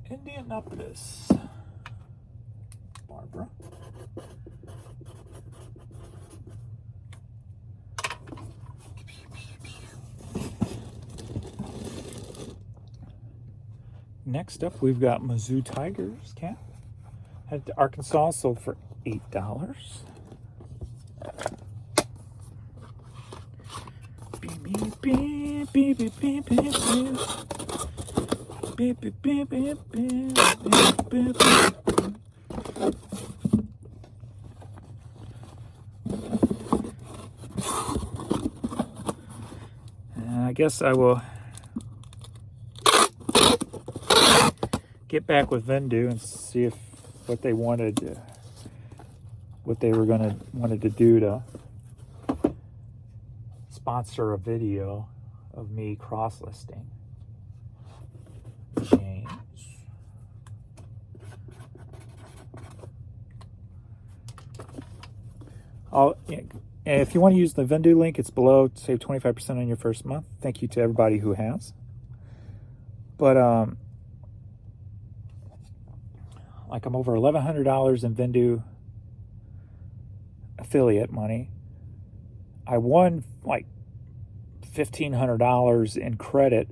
Indianapolis. Barbara. Next up, we've got Mizzou Tigers cap. Headed to Arkansas, sold for $8. Beep, beep, beep, beep, beep, beep, beep, beep. Beep, beep, beep, beep, beep, beep, beep. I guess I will get back with Vendu and see if what they wanted to do to sponsor a video of me cross-listing James. If you want to use the Vendu link, it's below. Save 25% on your first month. Thank you to everybody who has. But like I'm over $1,100 in Vendu affiliate money. I won like $1,500 in credit,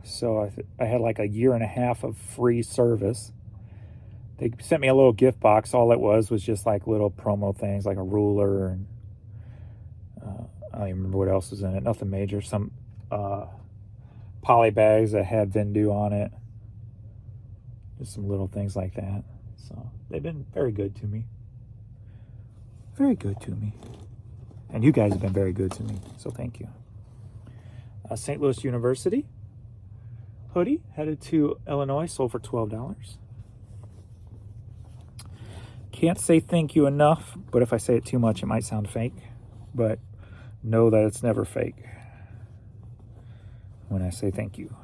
so I had like a year and a half of free service. They sent me a little gift box. All it was just like little promo things, like a ruler, and I don't even remember what else was in it. Nothing major. Some poly bags that had Vendu on it. Just some little things like that. So they've been very good to me. Very good to me. And you guys have been very good to me. So thank you. St. Louis University hoodie headed to Illinois, sold for $12. Can't say thank you enough, but if I say it too much, it might sound fake. But know that it's never fake when I say thank you.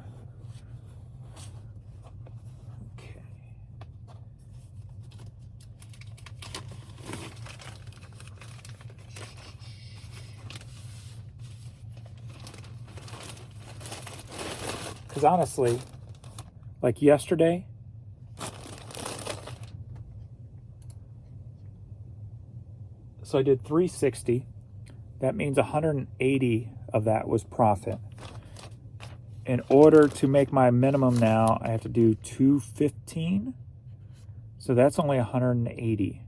Okay. Because honestly, like yesterday, so I did 360. That means 180 of that was profit. in order to make my minimum now, I have to do 215. So that's only 180.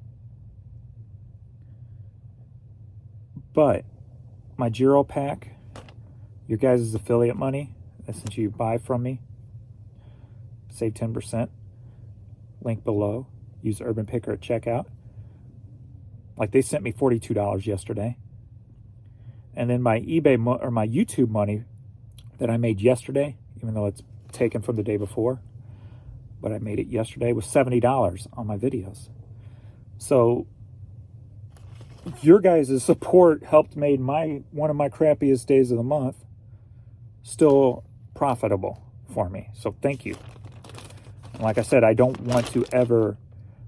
But my Giro pack, your guys' affiliate money, since you buy from me, save 10%. Link below. Use Urban Picker at checkout. Like they sent me $42 yesterday. And then my eBay or my YouTube money that I made yesterday, even though it's taken from the day before, but I made it yesterday, was $70 on my videos. So your guys' support helped made one of my crappiest days of the month still profitable for me. So thank you. And like I said, I don't want to ever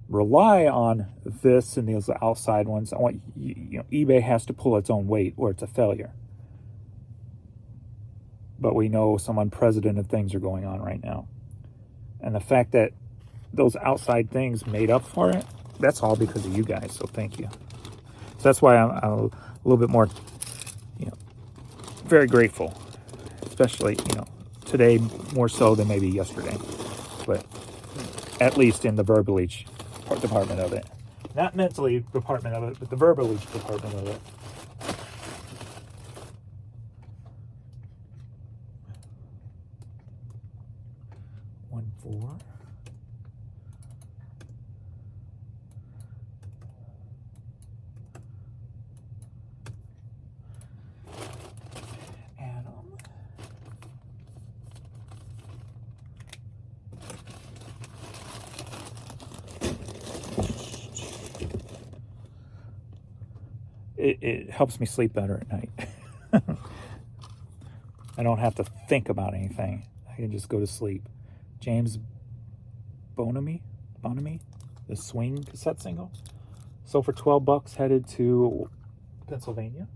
rely on this and those outside ones. I want, eBay has to pull its own weight or it's a failure. But we know some unprecedented things are going on right now. And the fact that those outside things made up for it, that's all because of you guys. So thank you. So that's why I'm a little bit more, very grateful, especially, today more so than maybe yesterday. But at least in the verbiage department of it. Not mentally department of it, but the verbiage department of it. One, 4. Adam. It helps me sleep better at night. I don't have to think about anything. I can just go to sleep. James Bonamy, the Swing cassette single. So for $12, headed to Pennsylvania.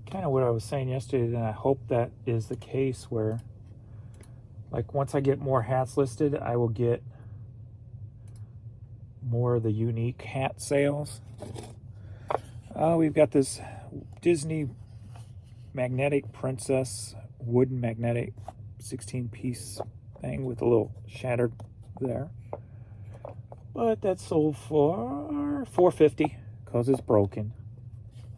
Kind of what I was saying yesterday, and I hope that is the case where, like, once I get more hats listed, I will get more of the unique hat sales. We've got this Disney magnetic princess wooden magnetic 16-piece thing with a little shattered there, but that sold for $4.50 because it's broken.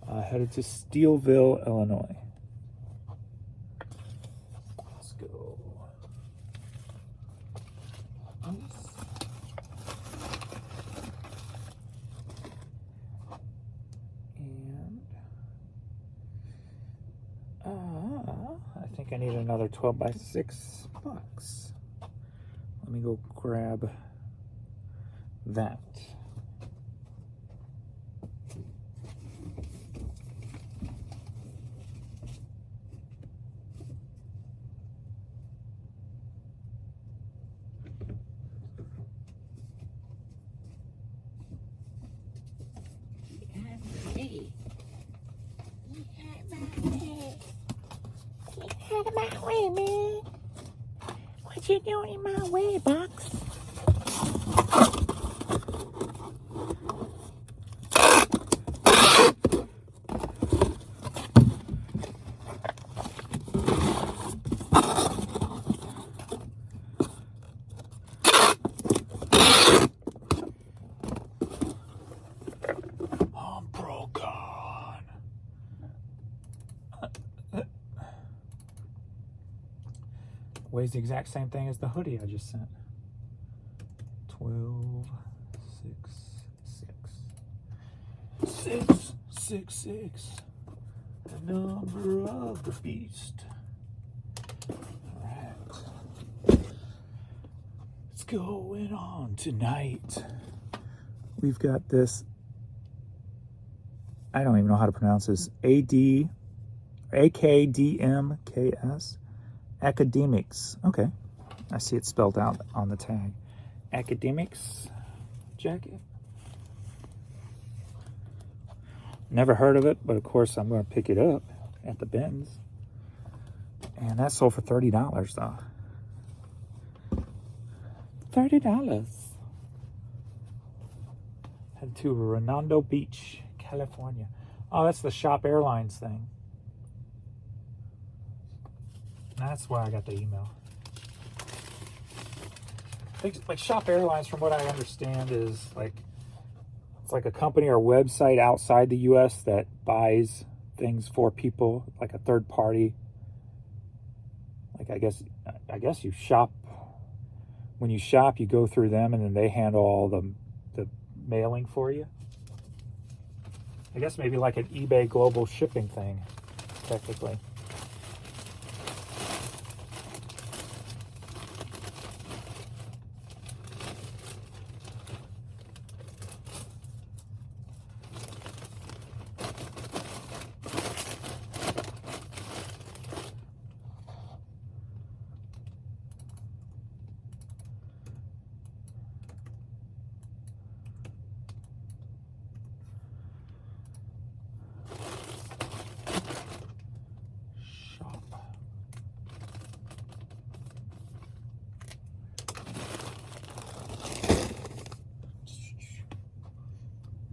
Headed to Steelville, Illinois. Let's go. And I think I need another 12 by 6 bucks. Let me go grab that. Out of my way, man. What you doing in my way, Box? I'm broken. Weighs the exact same thing as the hoodie I just sent. 12, 666. The number of the beast. Alright. What's going on tonight? We've got this, I don't even know how to pronounce this, AKDMKS. Academics. Okay. I see it spelled out on the tag. Academics jacket. Never heard of it, but of course I'm going to pick it up at the bins. And that sold for $30 though. $30. Head to Redondo Beach, California. Oh, that's the Shop Airlines thing. That's why I got the email. Like Shop Airlines, from what I understand, is like it's like a company or website outside the U.S. that buys things for people, like a third party. Like I guess you shop. When you shop, you go through them, and then they handle all the mailing for you. I guess maybe like an eBay global shipping thing, technically.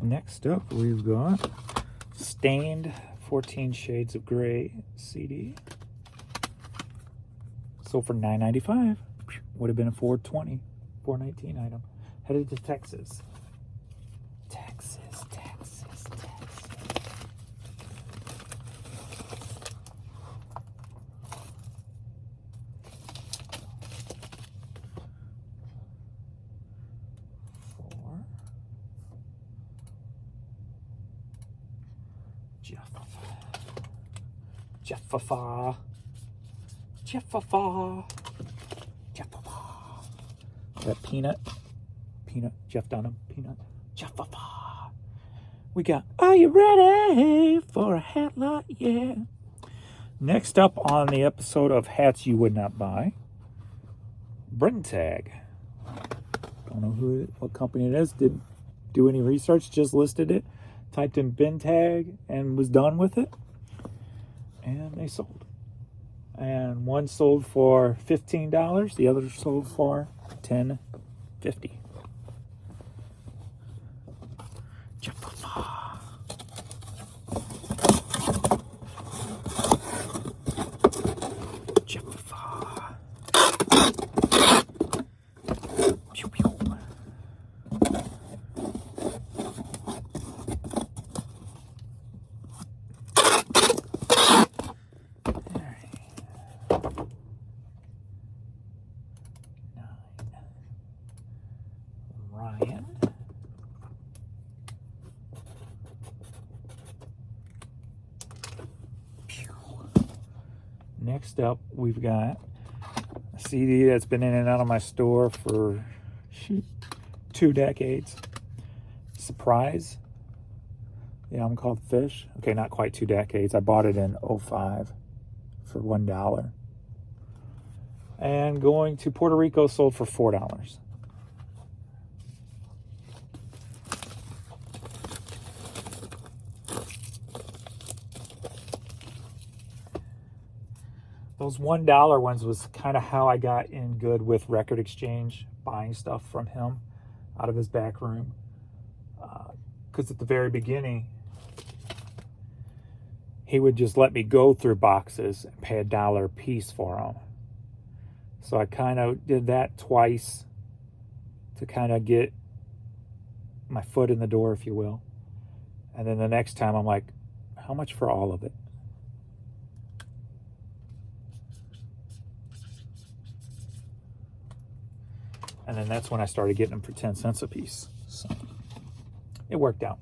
Next up, we've got Stained 14 Shades of Grey CD. Sold for $9.95. Would have been a $4.20, $4.19 item. Headed to Texas. Texas. 4. Jeffafa. That peanut, Jeff Dunham, peanut, Jeffafa. We got, are you ready for a hat lot? Yeah. Next up on the episode of Hats You Would Not Buy, Tag. Don't know what company it is. Didn't do any research, just listed it, typed in Tag, and was done with it. And they sold. And one sold for $15, the other sold for $10.50. Pew, pew. Ryan. Next up, we've got a CD that's been in and out of my store for 2 decades. Surprise. The album called Fish. Okay, not quite 2 decades. I bought it in 2005 for $1. And Going to Puerto Rico sold for $4. Those $1 ones was kind of how I got in good with Record Exchange, buying stuff from him out of his back room. Because at the very beginning, he would just let me go through boxes and pay $1 a piece for them. So I kind of did that twice to kind of get my foot in the door, if you will. And then the next time I'm like, how much for all of it? And then that's when I started getting them for 10 cents a piece. So it worked out.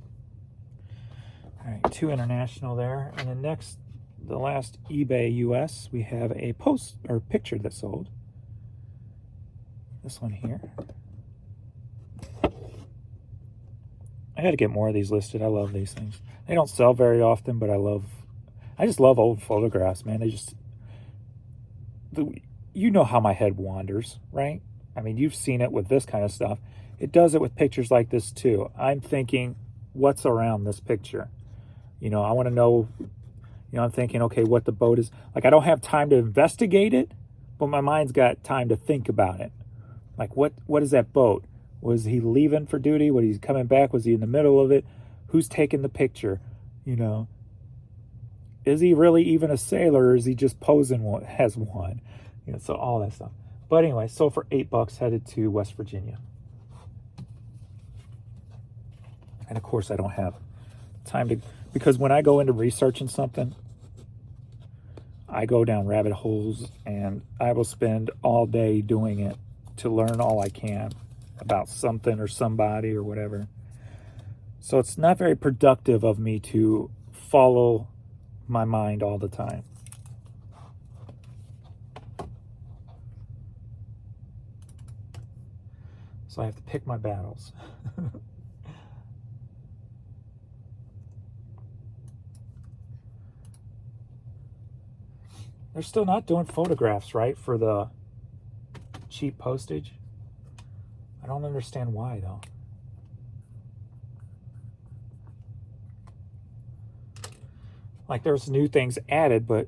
All right, 2 international there. And then next, the last eBay US, we have a post or picture that sold. This one here. I got to get more of these listed. I love these things. They don't sell very often, but I just love old photographs, man. you know how my head wanders, right? I mean, you've seen it with this kind of stuff. It does it with pictures like this too. I'm thinking, what's around this picture? I want to know, I'm thinking, okay, what the boat is. Like, I don't have time to investigate it, but my mind's got time to think about it. Like, what is that boat? Was he leaving for duty? Was he coming back? Was he in the middle of it? Who's taking the picture? Is he really even a sailor, or is he just posing as one? So all that stuff. But anyway, so for $8, headed to West Virginia. And of course, I don't have time to, because when I go into researching something, I go down rabbit holes, and I will spend all day doing it to learn all I can about something or somebody or whatever. So it's not very productive of me to follow my mind all the time. So I have to pick my battles. They're still not doing photographs, right, for the cheap postage? I don't understand why, though. Like, there's new things added, but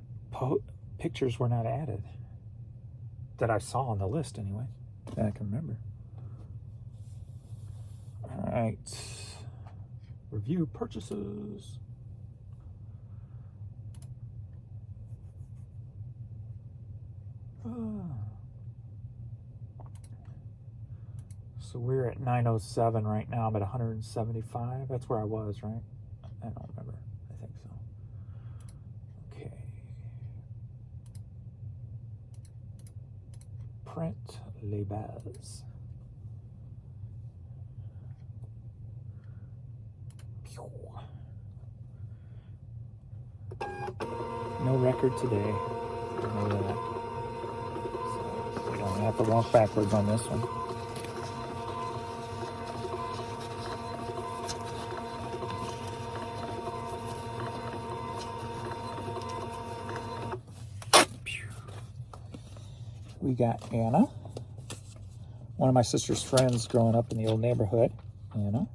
pictures were not added. That I saw on the list, anyway. That I can remember. All right. Review purchases. So we're at 907 right now. I'm at 175. That's where I was, right? I don't remember. I think so. Okay. Print labels. No record today. So we don't have to walk backwards on this one. We got Anna, one of my sister's friends growing up in the old neighborhood. Anna.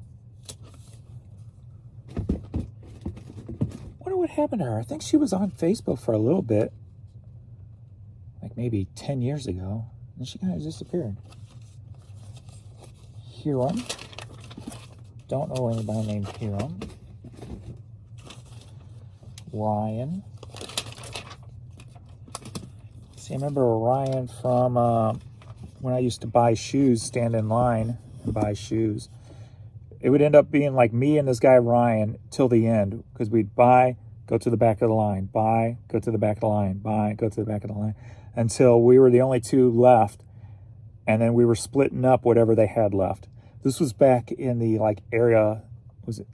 Wonder what happened to her. I think she was on Facebook for a little bit, like maybe 10 years ago, and she kind of disappeared. Hiram. Don't know anybody named Hiram. Ryan. See, I remember Ryan from when I used to buy shoes, stand in line and buy shoes. It would end up being like me and this guy Ryan till the end, because we'd buy, go to the back of the line, buy, go to the back of the line, buy, go to the back of the line, until we were the only two left, and then we were splitting up whatever they had left. This was back in the like area, was it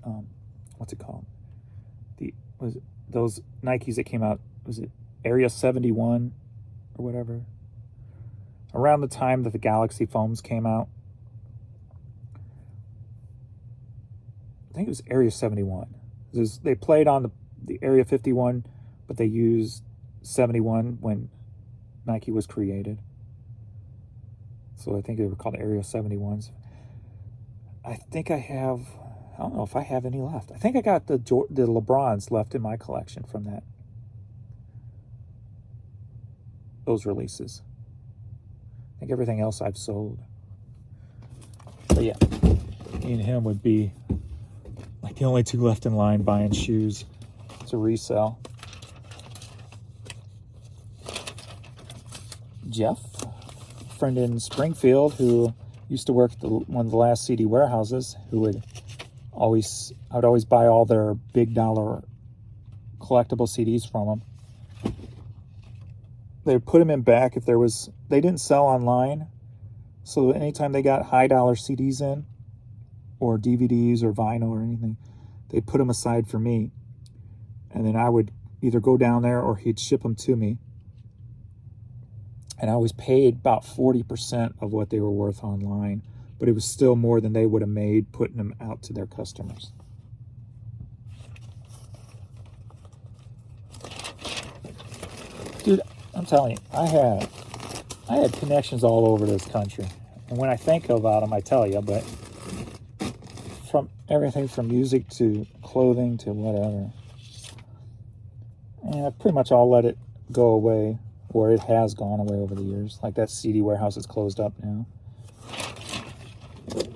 what's it called? Was it those Nikes that came out? Was it Area 71 or whatever? Around the time that the Galaxy foams came out. I think it was Area 71. They played on the Area 51, but they used 71 when Nike was created. So I think they were called Area 71s. I think I don't know if I have any left. I think I got the LeBrons left in my collection from those releases. I think everything else I've sold. But yeah, me and him would be like the only two left in line buying shoes to resell. Jeff, friend in Springfield who used to work at one of the last CD warehouses, I would always buy all their big dollar collectible CDs from them. They would put them in back if they didn't sell online. So anytime they got high dollar CDs in, or DVDs or vinyl or anything, they'd put them aside for me. And then I would either go down there or he'd ship them to me. And I always paid about 40% of what they were worth online, but it was still more than they would have made putting them out to their customers. Dude, I'm telling you, I had I had connections all over this country. And when I think about them, I tell you, but from everything from music to clothing to whatever. And I pretty much all let it go away, or it has gone away over the years. Like that CD warehouse is closed up now.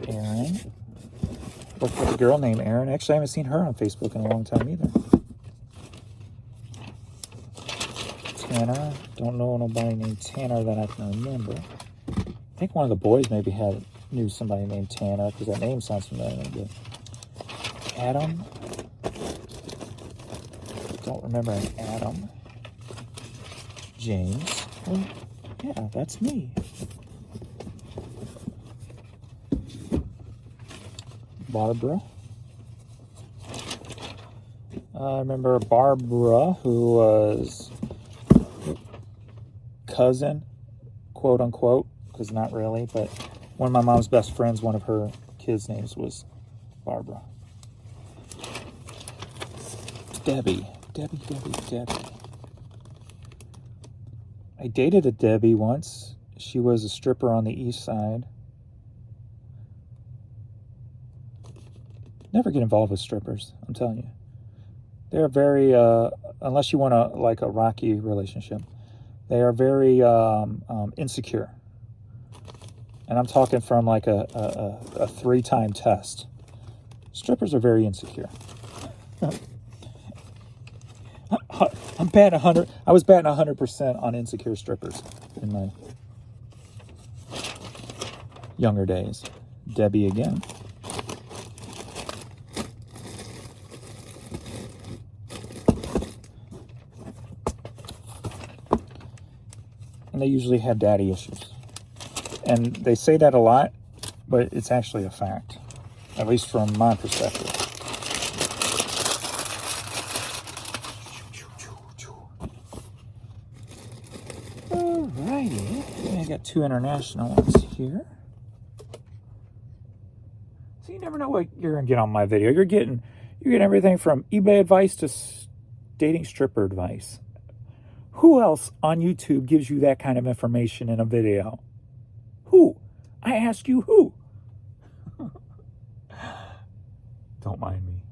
Erin. Worked with a girl named Erin. Actually, I haven't seen her on Facebook in a long time either. Tanner. Don't know nobody named Tanner that I can remember. I think one of the boys maybe knew somebody named Tanner because that name sounds familiar. But Adam. Don't remember an Adam. James. Well, yeah, that's me. Barbara. I remember Barbara, who was cousin, quote unquote, because not really, but one of my mom's best friends, one of her kids' names was Barbara. Debbie. I dated a Debbie once. She was a stripper on the east side. Never get involved with strippers, I'm telling you. They're very, unless you want a rocky relationship, they are very insecure. And I'm talking from like a 3-time test. Strippers are very insecure. I'm batting 100. I was batting 100% on insecure strippers in my younger days. Debbie again. And they usually have daddy issues. And they say that a lot, but it's actually a fact, at least from my perspective. Alrighty, I got 2 international ones here. So you never know what you're gonna get on my video. You're getting everything from eBay advice to dating stripper advice. Who else on YouTube gives you that kind of information in a video? Who? I ask you, who? Don't mind me.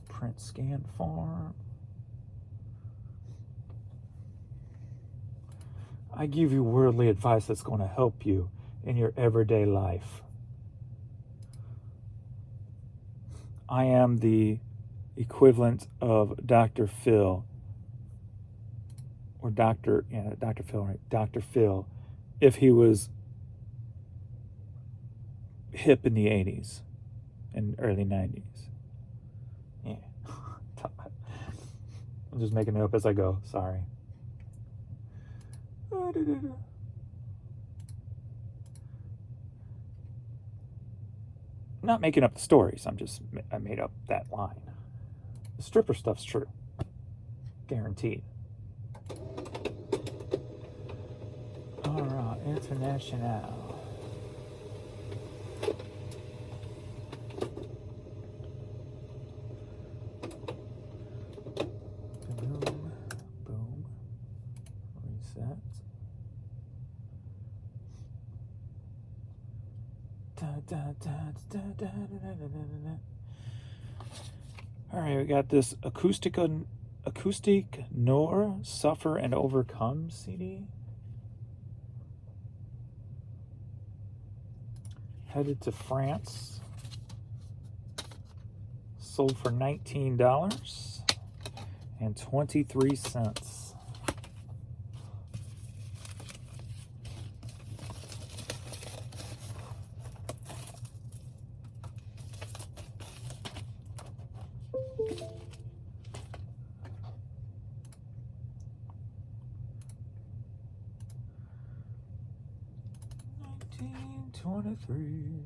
Print scan farm. I give you worldly advice that's going to help you in your everyday life. I am the equivalent of Dr. Phil. Or Dr. Phil, right? Dr. Phil, if he was hip in the 80s and early 90s. Yeah. I'm just making it up as I go. Sorry. Not making up the stories. I made up that line. The stripper stuff's true. Guaranteed. All right, international. Boom, boom. Reset. All right, we got this acoustic Nor Suffer and Overcome CD. Headed to France. Sold for $19.23. $19.23.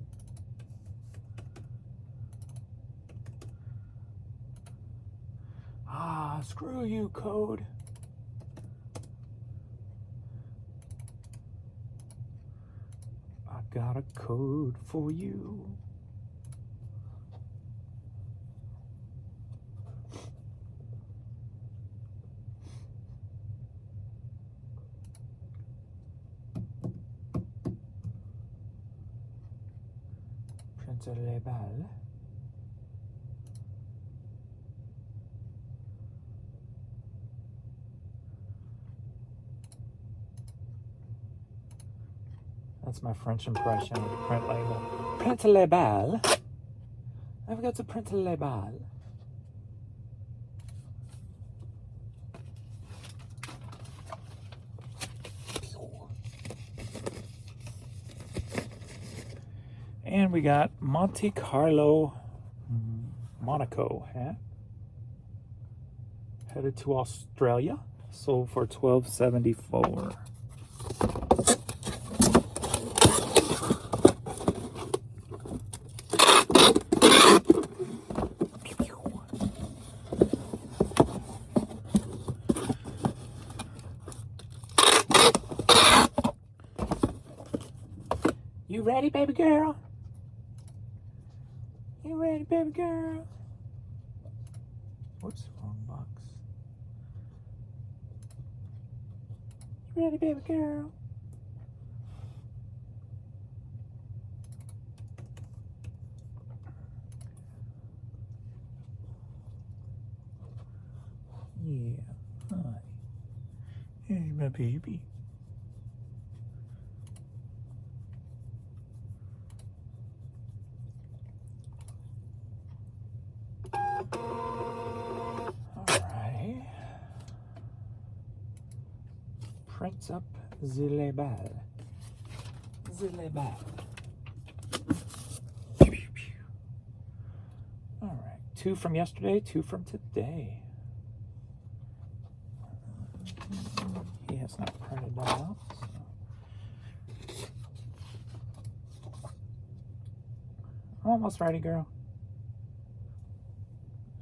Ah, screw you, code. I got a code for you. Print les balles. That's my French impression of the print label. Print les balles. I've got to print les balles. And we got Monte Carlo, Monaco hat. Headed to Australia. Sold for $12.74. You ready, baby girl? You ready, baby girl? Whoops, wrong box. You ready, baby girl? Yeah, hi. Here's my baby. Alright. Print up the ball. The ball. Alright. 2 from yesterday, 2 from today. He has not printed that out. So. Almost ready, girl.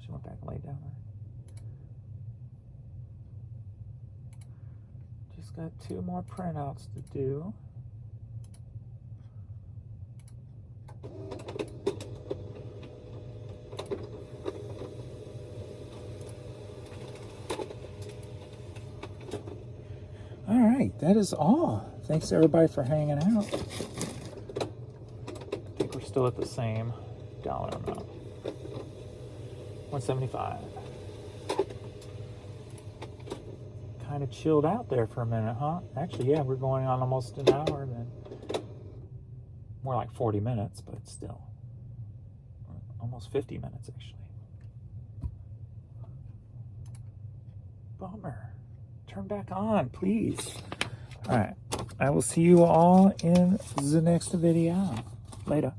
She went back and laid down there. Just got 2 more printouts to do. All right, that is all. Thanks everybody for hanging out. I think we're still at the same dollar amount. $175. Kind of chilled out there for a minute, huh? Actually, yeah, we're going on almost an hour then. More like 40 minutes, but still. Almost 50 minutes, actually. Bummer. Turn back on, please. All right. I will see you all in the next video. Later.